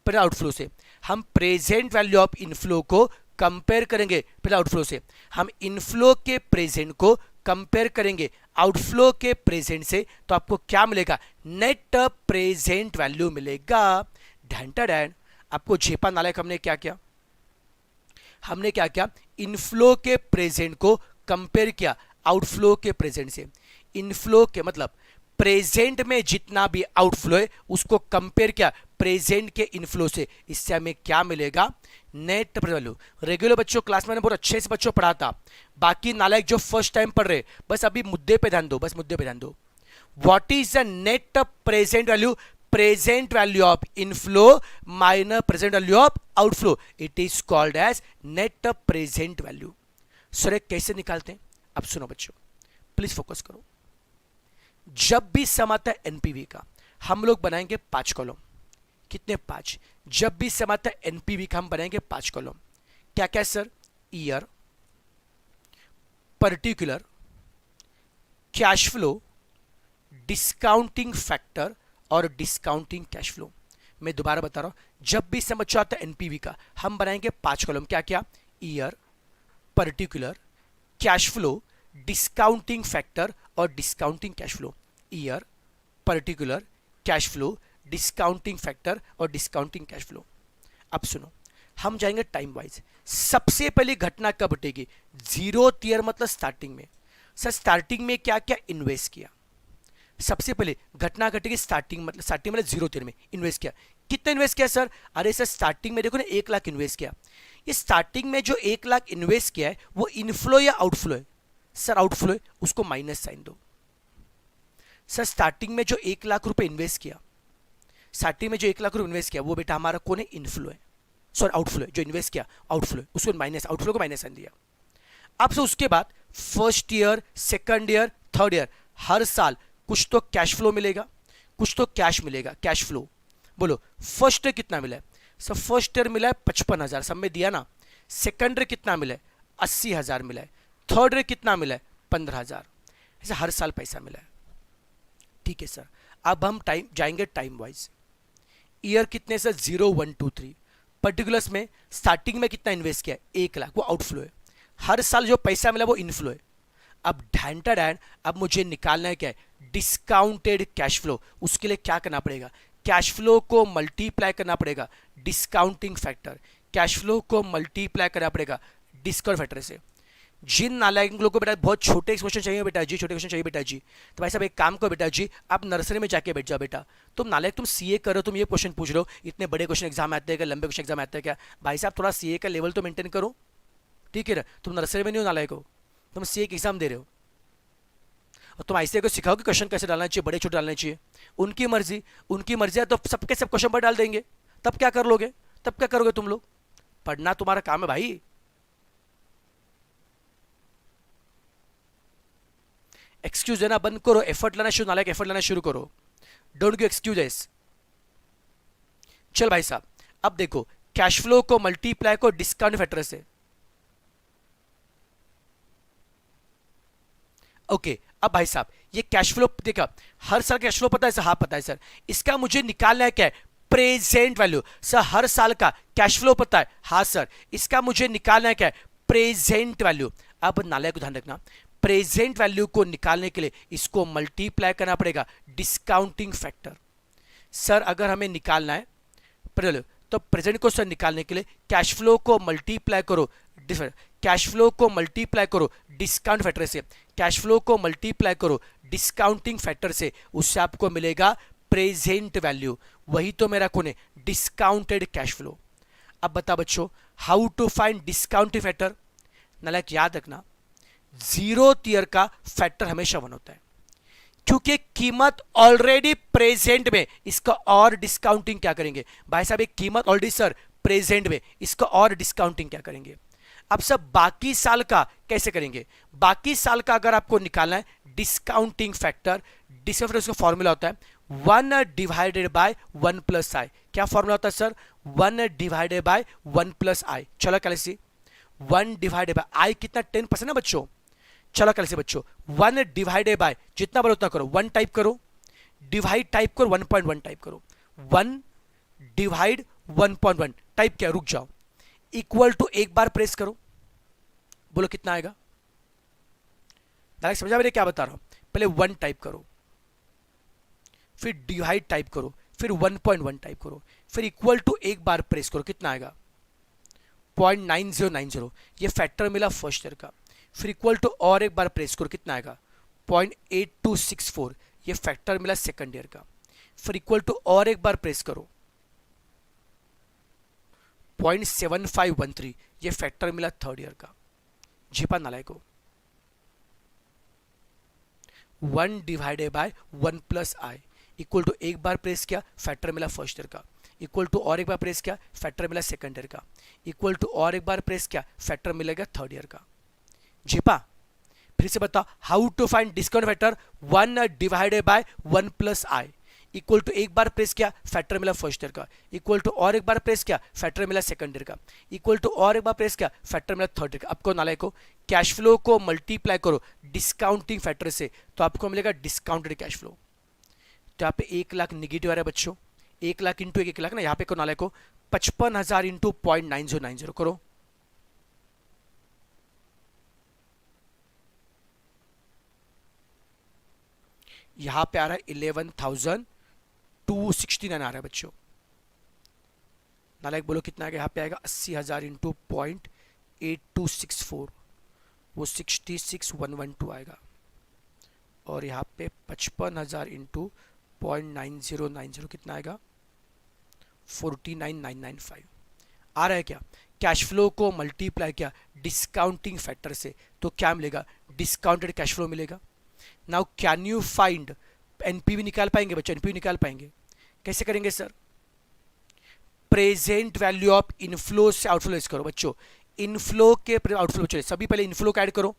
पहले आउटफ्लो से। हम प्रेजेंट वैल्यू ऑफ इनफ्लो को कंपेयर करेंगे पहले आउटफ्लो से। हम इनफ्लो के प्रेजेंट को कंपेयर करेंगे आउटफ्लो के प्रेजेंट से, तो आपको क्या मिलेगा? नेट प्रेजेंट वैल्यू मिलेगा। ढंटा डैन आपको झेपा नालायक हमने क्या किया? हमने क्या किया? इनफ्लो के प्रेजेंट को कंपेयर किया आउटफ्लो के प्रेजेंट से। इनफ्लो के मतलब प्रेजेंट में जितना भी आउटफ्लो है उसको कंपेयर किया प्रेजेंट के इनफ्लो से। इससे हमें क्या मिलेगा? Net present value. रेगुलर बच्चों क्लास में बहुत अच्छे से बच्चों पढ़ा था, बाकी नालायक जो फर्स्ट टाइम पढ़ रहे बस अभी मुद्दे पे ध्यान दो, बस मुद्दे पे ध्यान दो। What is the net present value? Present value of inflow minus present value of outflow, it is called as net present value. Sir कैसे निकालते हैं? अब सुनो बच्चों, प्लीज फोकस करो। जब भी सम आता है एनपीवी का, हम लोग बनाएंगे 5 कॉलम। कितने? 5। जब भी सम आता है एनपीवी का हम बनाएंगे 5 कॉलम। क्या क्या sir? Year, particular, cash flow, discounting factor और डिस्काउंटिंग कैश फ्लो। मैं दोबारा बता रहा हूं, जब भी सम बच्चों आता है एनपीवी का हम बनाएंगे 5 कॉलम। क्या क्या? Year, particular, cash flow, discounting factor और discounting cash flow. Year, particular, cash flow, discounting factor और डिस्काउंटिंग कैश फ्लो। अब सुनो, हम जाएंगे टाइम वाइज। सबसे पहली घटना कब घटेगी? 0th ईयर मतलब स्टार्टिंग में। सर स्टार्टिंग में क्या क्या इन्वेस्ट किया? सबसे पहले घटना घटेगी स्टार्टिंग मतलब 0th ईयर में इन्वेस्ट किया। कितना इन्वेस्ट किया सर? अरे सर स्टार्टिंग में देखो ना 1 लाख इन्वेस्ट किया। ये स्टार्टिंग में जो 1 लाख इन्वेस्ट किया है वो इनफ्लो या आउटफ्लो है? सर आउटफ्लो है, उसको माइनस साइन दो। सर स्टार्टिंग में जो 1 लाख रुपए इन्वेस्ट किया, स्टार्टिंग में जो 1 लाख रुपए इन्वेस्ट किया वो बेटा हमारा कौन है? इनफ्लो है, सॉरी आउटफ्लो है। जो इन्वेस्ट किया आउटफ्लो है, उसको माइनस, आउटफ्लो को माइनस साइन दिया। अब से उसके बाद first year, second year, third year हर साल कुछ तो कैश फ्लो मिलेगा, कुछ तो कैश मिलेगा, कैश फ्लो। बोलो फर्स्ट ईयर कितना मिला है? सर फर्स्ट ईयर मिला है 55,000, सब में दिया ना। सेकंड ईयर कितना मिला है? 80,000 मिला है। थर्ड ईयर कितना मिला है? 15,000। ऐसे हर साल पैसा मिला है। ठीक है सर, अब हम टाइम जाएंगे टाइम वाइज। ईयर कितने सर? 0, 1, 2, 3। पर्टिकुलर्स में स्टार्टिंग में कितना इन्वेस्ट किया है? 1 लाख, वो आउटफ्लो है। हर साल जो पैसा मिला वो इनफ्लो है। अब ढैंटा डैन, अब मुझे निकालना है क्या है? Discounted cash flow. उसके लिए क्या करना पड़ेगा? कैश फ्लो को मल्टीप्लाई करना पड़ेगा डिस्काउंटिंग फैक्टर, कैश फ्लो को मल्टीप्लाई करना पड़ेगा डिस्काउंट फैक्टर से। जिन नालायक लोगों को बेटा बहुत छोटे क्वेश्चन चाहिए बेटा जी, छोटे क्वेश्चन चाहिए बेटा जी, तो भाई साहब एक काम करो बेटा जी, आप नर्सरी में जाके बैठ जाओ बेटा। तुम नालायक, तुम सीए करो, तुम ये क्वेश्चन पूछ रहे हो, इतने बड़े क्वेश्चन एग्जाम आते हैं क्या? लंबे क्वेश्चन एग्जाम आते हैं क्या? भाई साहब थोड़ा सीए का लेवल तो मेंटेन करो, ठीक है ना? तुम नर्सरी में नहीं हो नालायक हो, तुम सीए की एग्जाम दे रहे हो और तुम ऐसे को सिखाओ कि क्वेश्चन कैसे डालना चाहिए, बड़े छोटे डालने चाहिए। उनकी मर्जी, उनकी मर्जी है तो सबके सब क्वेश्चन पर डाल देंगे, तब क्या कर लोगे? तब क्या करोगे तुम लोग? पढ़ना तुम्हारा काम है भाई। एक्सक्यूज देना बंद करो, एफर्ट लेना शुरू, नालायक एफर्ट लेना शुरू करो। Don't give excuses. चल भाई साहब, अब देखो कैश फ्लो को मल्टीप्लाई को डिस्काउंट फैक्टर से। ओके अब भाई साहब ये कैश फ्लो देखा, हर साल कैश फ्लो पता है सर? हाँ पता है सर। इसका मुझे निकालना है क्या है? Present value. सर हर साल का कैश फ्लो पता है? हाँ सर। इसका मुझे निकालना है क्या है? Present value. अब नालायक को ध्यान रखना, प्रेजेंट वैल्यू को निकालने के लिए इसको मल्टीप्लाई करना पड़ेगा डिस्काउंटिंग फैक्टर। सर अगर हमें निकालना है तो प्रेजेंट को सर निकालने के लिए कैश फ्लो को मल्टीप्लाई करो, कैश फ्लो को मल्टीप्लाई करो डिस्काउंट फैक्टर से, कैश फ्लो को मल्टीप्लाई करो डिस्काउंटिंग फैक्टर से, उससे आपको मिलेगा प्रेजेंट वैल्यू। वही तो मेरा कौन है? Discounted cash flow. अब बता बच्चों, how to find discounting factor? नालायक याद रखना, जीरोथ ईयर का फैक्टर हमेशा 1 होता है, क्योंकि कीमत ऑलरेडी प्रेजेंट में, इसका और डिस्काउंटिंग क्या करेंगे भाई साहब, एक कीमत ऑलरेडी सर प्रेजेंट में, इसका और डिस्काउंटिंग क्या करेंगे। अब सब बाकी साल का कैसे करेंगे, बाकी साल का अगर आपको निकालना है डिस्काउंटिंग फैक्टर, डिस्काउंट उसका फॉर्मूला होता है 1 डिवाइडेड बाय 1 प्लस आई। क्या फॉर्मूला होता है सर, 1 डिवाइडेड बाय 1 प्लस आई। चलो कैसे 1 डिवाइडेड बाय आई कितना 10% है बच्चों। चलो कैसे बच्चों 1 डिवाइडेड बाय जितना बड़ा उतना करो, 1 टाइप करो, डिवाइड टाइप करो, 1.1 टाइप करो, 1 डिवाइड 1.1 टाइप किया, रुक जाओ, इक्वल टू एक बार प्रेस करो, बोलो कितना आएगा। डायरेक्ट समझा मेरे क्या बता रहा हूं, पहले 1 टाइप करो, फिर डिवाइड टाइप करो, फिर 1.1 टाइप करो, फिर इक्वल टू एक बार प्रेस करो, कितना आएगा 0.9090, ये फैक्टर मिला फर्स्ट ईयर का। फिर इक्वल टू और एक बार प्रेस करो, कितना आएगा 0.8264, ये फैक्टर मिला सेकंड ईयर का। फिर इक्वल टू और एक बार प्रेस करो 0.7513, ये फैक्टर मिला थर्ड ईयर का। जीपा नालायक को 1 divided by 1 plus i equal to एक बार प्रेस किया, फैक्टर मिला फर्स्ट ईयर का, इक्वल टू और एक बार प्रेस किया, फैक्टर मिला सेकंड ईयर का, इक्वल टू और एक बार प्रेस किया, फैक्टर मिलेगा थर्ड ईयर का। जीपा फिर से बताओ, how to find discount factor, 1 divided by 1 plus i equal to एक बार प्रेस किया, फैक्टर मिला फर्स्ट ईयर का, इक्वल टू और एक बार प्रेस किया, फैक्टर मिला सेकंड ईयर का, इक्वल टू और एक बार प्रेस किया, फैक्टर मिला थर्ड ईयर का। आपको नालायक को कैश फ्लो को मल्टीप्लाई करो डिस्काउंटिंग फैक्टर से, तो आपको मिलेगा डिस्काउंटेड कैश फ्लो। तो यहाँ पे 1 लाख निगेटिव आ रहा है बच्चों, 1 लाख इंटू 1 लाख ना, यहाँ पे को नालायक को 55,000 इंटू 0.9090 करो, यहां पे आ रहा है 11,269 आ रहा है बच्चों। नालायक बोलो कितना आएगा, यहाँ पे आएगा 80,000 इंटू 0.8264, वो 66,112 आएगा, और यहाँ पे 55,000 इंटू 0.9090 कितना आएगा 49,995 आ रहा है। क्या कैश फ्लो को मल्टीप्लाई किया डिस्काउंटिंग फैक्टर से, तो क्या मिलेगा डिस्काउंटेड कैश फ्लो मिलेगा। Now can you find, NPV निकाल पाएंगे बच्चों, एनपीवी निकाल पाएंगे, कैसे करेंगे sir, present value of inflow से आउटफ्लो लेस करो बच्चों, इनफ्लो के आउटफ्लो बच्चों सभी पहले इनफ्लो को ऐड करो,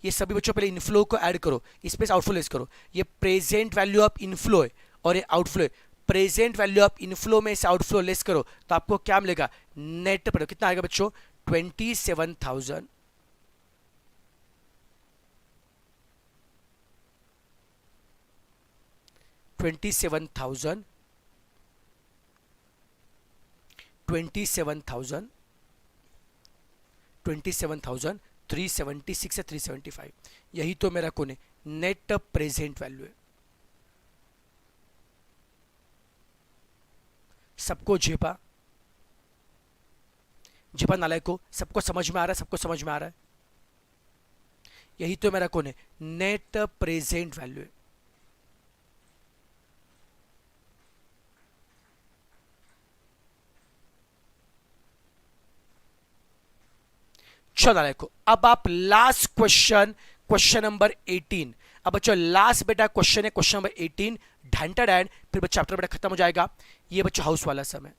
ये सभी बच्चों पहले इनफ्लो को ऐड करो, इस पे आउटफ्लो लेस करो, ये प्रेजेंट वैल्यू ऑफ इनफ्लो है और ये आउटफ्लो है, प्रेजेंट वैल्यू ऑफ इनफ्लो में से आउटफ्लो लेस करो तो आपको क्या मिलेगा नेट पर कितना आएगा बच्चों 27,000 27,000 376 से 375, यही तो मेरा कौन है नेट प्रेजेंट वैल्यू है। सबको झेपा झेपा नालायक को, सबको समझ में आ रहा है, सबको समझ में आ रहा है, यही तो मेरा कौन है नेट प्रेजेंट वैल्यू है। चलो नालायक को, अब आप लास्ट क्वेश्चन, क्वेश्चन नंबर 18, अब बच्चों लास्ट बेटा क्वेश्चन है क्वेश्चन नंबर 18 ढंटा डैन, फिर चैप्टर बेटा खत्म हो जाएगा। ये बच्चों हाउस वाला समय,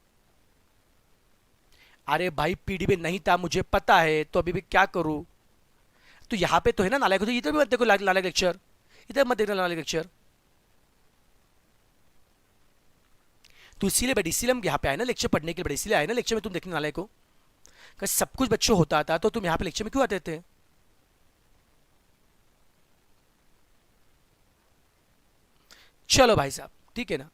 अरे भाई पीडी में नहीं था मुझे पता है, तो अभी भी क्या करूं, तो यहां पे तो है ना नालायक, तो इधर भी मत देखो नालायक लेक्चर, इधर मत देखना नालायक लेक्चर, तो इसीलिए बेटा, इसीलिए हम यहाँ पे आए ना लेक्चर पढ़ने के लिए, इसीलिए आए ना लेक्चर में तुम देखने नालायक को, सब कुछ बच्चों होता था तो तुम यहाँ पे लेक्चर में क्यों आते थे। चलो भाई साहब ठीक है ना,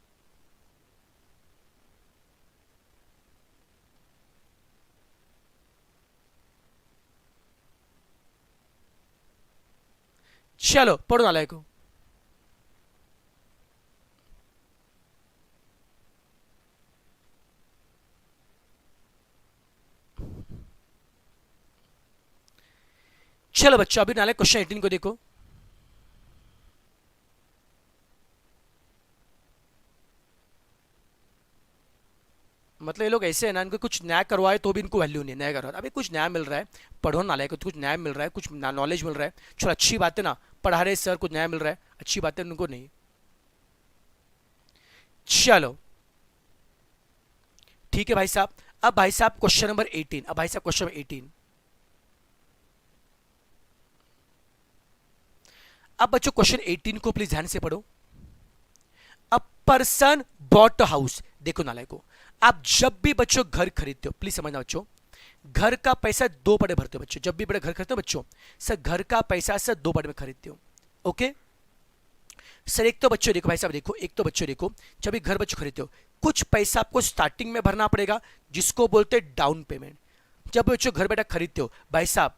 चलो पढ़ो नालायक को। चलो बच्चों अभी नालायक क्वेश्चन 18 को देखो, मतलब ये लोग ऐसे हैं ना, इनको कुछ नया करवाए तो भी इनको वैल्यू नहीं है, नया करवाए अभी कुछ नया मिल रहा है, पढ़ो ना लायक, कुछ नया मिल रहा है, कुछ नॉलेज मिल रहा है, चलो अच्छी बात है ना, पढ़ा रहे सर, कुछ नया मिल रहा है, अच्छी बात है, उनको नहीं। चलो ठीक है भाई साहब। अब भाई साहब क्वेश्चन नंबर 18, अब भाई साहब क्वेश्चन नंबर 18। अब बच्चों क्वेश्चन 18 को प्लीज ध्यान से पढ़ो। A person bought a house, देखो नालायक को, आप जब भी बच्चों घर खरीदते हो, प्लीज समझना बच्चों, घर का पैसा दो बड़े भरते हो बच्चों, जब भी बड़े घर खरीदते हो बच्चों, सर घर का पैसा सर दो बड़े में खरीदते हो। ओके सर, एक तो बच्चों देखो भाई साहब, देखो एक तो बच्चों देखो, जब भी घर बच्चों खरीदते हो, कुछ पैसा आपको स्टार्टिंग में भरना पड़ेगा, जिसको बोलते हैं डाउन पेमेंट। जब बच्चों घर बैठा खरीदते हो भाई साहब,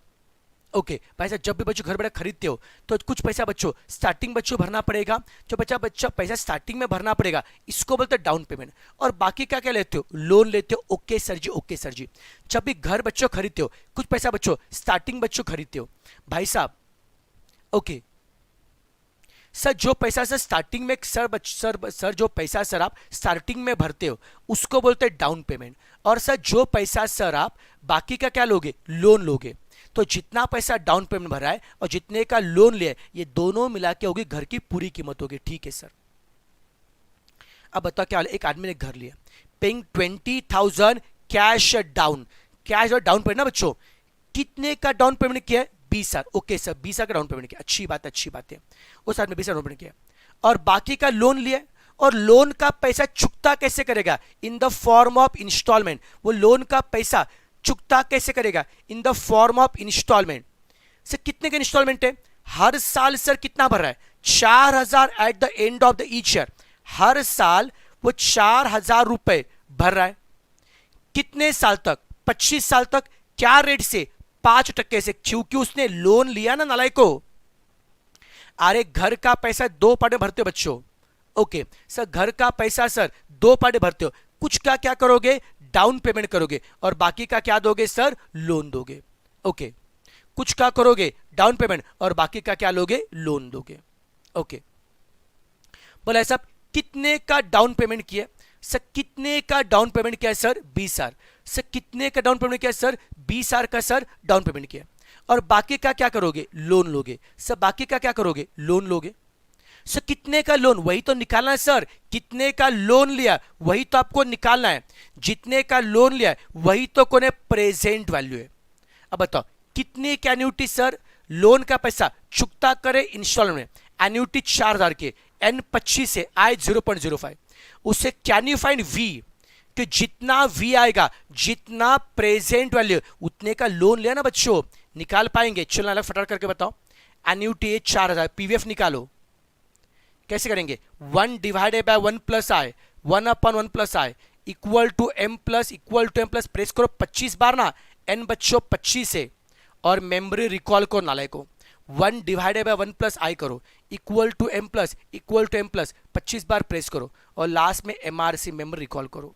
ओके भाई साहब, जब भी बच्चों घर बैठा खरीदते हो तो कुछ पैसा बच्चों स्टार्टिंग बच्चों भरना पड़ेगा, जो बच्चा बच्चा पैसा स्टार्टिंग में भरना पड़ेगा, इसको बोलते हैं डाउन पेमेंट। और बाकी क्या क्या लेते हो, लोन लेते हो। ओके सर जी, ओके सर जी, जब भी घर बच्चों खरीदते हो, कुछ पैसा बच्चों स्टार्टिंग बच्चों खरीदते हो भाई साहब। ओके सर, जो पैसा सर स्टार्टिंग में सर जो पैसा सर आप स्टार्टिंग में भरते हो, उसको बोलते हैं डाउन पेमेंट। और सर जो पैसा सर आप बाकी का क्या लोगे, लोन लोगे। तो जितना पैसा डाउन पेमेंट भरा है और जितने का लोन लिया है, ये दोनों मिला के होगी घर की पूरी कीमत होगी। ठीक है सर। अब बताओ क्या, एक आदमी ने घर लिया, पेइंग 20,000 कैश डाउन, कैश और डाउन पेमेंट ना बच्चों, कितने का डाउन पेमेंट किया है, 20,000। ओके सर, 20,000 का डाउन पेमेंट किया, अच्छी बात है, अच्छी बात है, उस आदमी 20,000 डाउन पेमेंट किया, और बाकी का लोन लिया। और लोन का पैसा चुकता कैसे करेगा, in the form of instalment. वो लोन का पैसा चुकता कैसे करेगा, in the form of instalment. Sir कितने का इंस्टॉलमेंट है, हर साल सर कितना भर रहा है, 4,000 at the end of the each year. हर साल वो 4,000 रुपए भर रहा है, कितने साल तक, 25 साल तक। क्या रेट से, 5% से, क्योंकि उसने लोन लिया ना नालायक को। अरे घर का पैसा दो पार्ट में भरते हो बच्चों। ओके सर, घर का पैसा सर दो पार्ट में भरते हो, कुछ का क्या करोगे, डाउन पेमेंट करोगे, और बाकी का क्या दोगे सर, लोन दोगे। ओके कुछ का करोगे डाउन पेमेंट, और बाकी का क्या लोगे, लोन दोगे। ओके बोला साहब कितने का डाउन पेमेंट किया, सर कितने का डाउन पेमेंट किया सर, 20,000। सर कितने का डाउन पेमेंट किया सर, 20,000 का सर डाउन पेमेंट किया, और बाकी का क्या करोगे, लोन लोगे। सर बाकी का क्या करोगे, लोन लोगे। सर कितने का लोन, वही तो निकालना है सर, कितने का लोन लिया वही तो आपको निकालना है। जितने का लोन लिया वही तो कौन है, प्रेजेंट वैल्यू है। अब बताओ कितने की एन्युटी सर, लोन का पैसा चुकता करे इंस्टॉलमेंट, एन्युटी 4,000 के, एन 25 से, आय 0.05, उससे कैन यू फाइंड वी, कि जितना वी आएगा, जितना प्रेजेंट वैल्यू उतने का लोन लिया ना बच्चों, निकाल पाएंगे। चलो अलग फटाफट करके बताओ, एन्युटी 4,000, पीवीएफ निकालो, कैसे करेंगे, 1 divided by 1 plus i, 1/1 plus i equal to M plus press करो 25 बार ना, एन बच्चों 25 है, और मेमोरी रिकॉल को नाले को 1 डिवाइडेड बाय 1 प्लस आई करो इक्वल टू एम प्लस 25 बार प्रेस करो, और लास्ट में एमआरसी मेमोरी रिकॉल करो।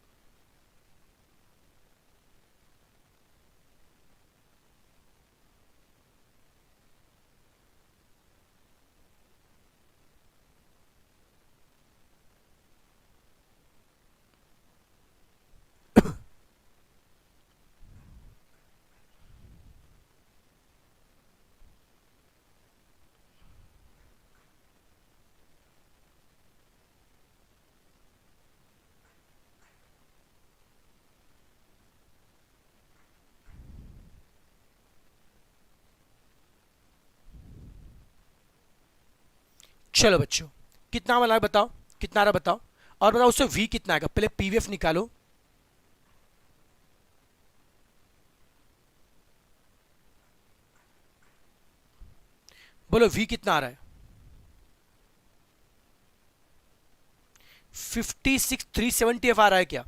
चलो बच्चों कितना वाला बताओ, कितना रहा बताओ, और बताओ उससे वी कितना आएगा, पहले पीवीएफ निकालो। बोलो वी कितना आ रहा है, 56,370 आ रहा है क्या,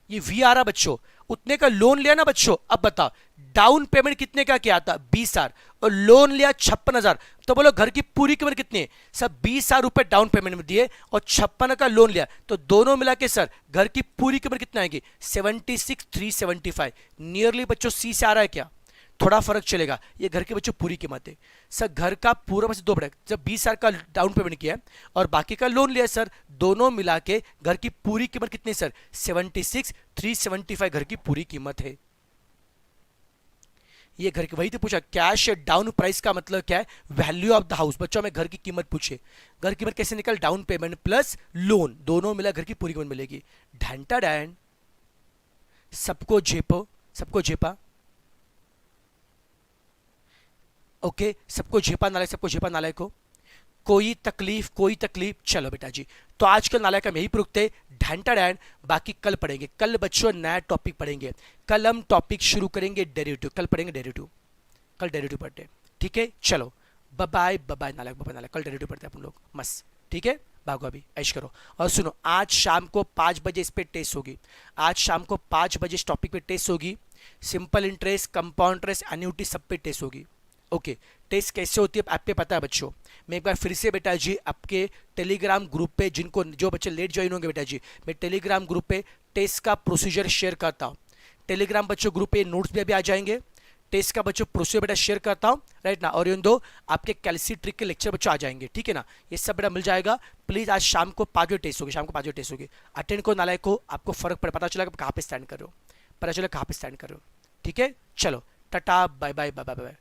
ये वी आ रहा बच्चों। उतने का लोन लिया ना बच्चों, अब बताओ डाउन पेमेंट कितने का किया था, 20,000, और लोन लिया 56,000, तो बोलो घर की पूरी कीमत कितनी है, सब 20,000 रुपए डाउन पेमेंट में दिए और 56 का लोन लिया, तो दोनों मिला के सर घर की पूरी कीमत कितना आएगी, 76,375। नियरली बच्चों सी से आ रहा है क्या, थोड़ा फर्क चलेगा। ये घर के बच्चों पूरी कीमत है सर, घर का पूरा बस 2 प्रोडक्ट, जब 20,000 का डाउन पेमेंट किया है और बाकी का लोन लिया सर, दोनों मिला के घर की पूरी कीमत कितनी सर, 76,375 घर की पूरी कीमत है। ये घर की, वही तो पूछा कैश डाउन प्राइस का मतलब क्या है, वैल्यू ऑफ द हाउस। बच्चों में घर की कीमत पूछे, घर की कीमत कैसे निकल, डाउन पेमेंट प्लस लोन दोनों मिला घर की पूरी कीमत मिलेगी। ढंटा डैन, सबको झेपो, सबको झेपा, ओके सबको झेपा नालायक, सबको झेपा नालायक को, कोई तकलीफ, कोई तकलीफ। चलो बेटा जी, तो आजकल नालायक हम यही रुकते, ढंटा डैन, बाकी कल पढ़ेंगे। कल बच्चों नया टॉपिक पढ़ेंगे, कल हम टॉपिक शुरू करेंगे डेरिवेटिव, कल पढ़ेंगे डेरिवेटिव, कल डेरिवेटिव पढ़ते हैं, ठीक है। चलो बाय बाय नालायक, बाय नालायक, कल डेरिवेटिव पढ़ते हैं अपन लोग, मस्त, ठीक है। भागो अभी ऐश करो। और सुनो, आज शाम को 5 बजे इस पे टेस्ट होगी, आज शाम को 5 बजे इस टॉपिक पे टेस्ट होगी। Simple interest, compound interest, annuity सब पे टेस्ट होगी, ओके। टेस्ट कैसे होती है आप पे पता है बच्चों। मैं एक बार फिर से बेटा जी आपके टेलीग्राम ग्रुप पे, जिनको जो बच्चे लेट ज्वाइन होंगे बेटा जी, मैं टेलीग्राम ग्रुप पे टेस्ट का प्रोसीजर शेयर करता हूँ। टेलीग्राम बच्चों ग्रुप पे नोट्स भी अभी आ जाएंगे, टेस्ट का बच्चों प्रोसीजर बेटा शेयर करता हूँ, राइट ना। और इन दो आपके कैलसी ट्रिक के लेक्चर बच्चों आ जाएंगे, ठीक है ना। ये सब बेटा मिल जाएगा। प्लीज आज शाम को 5 बजे टेस्ट होगी, शाम को 5 बजे टेस्ट होगी। अटेंड को नालायक को, आपको फर्क पता चला कहाँ पे स्टैंड कर रहे हो, पता चला कहाँ पे स्टैंड कर रहे हो, ठीक है। चलो tata bye bye bye bye bye.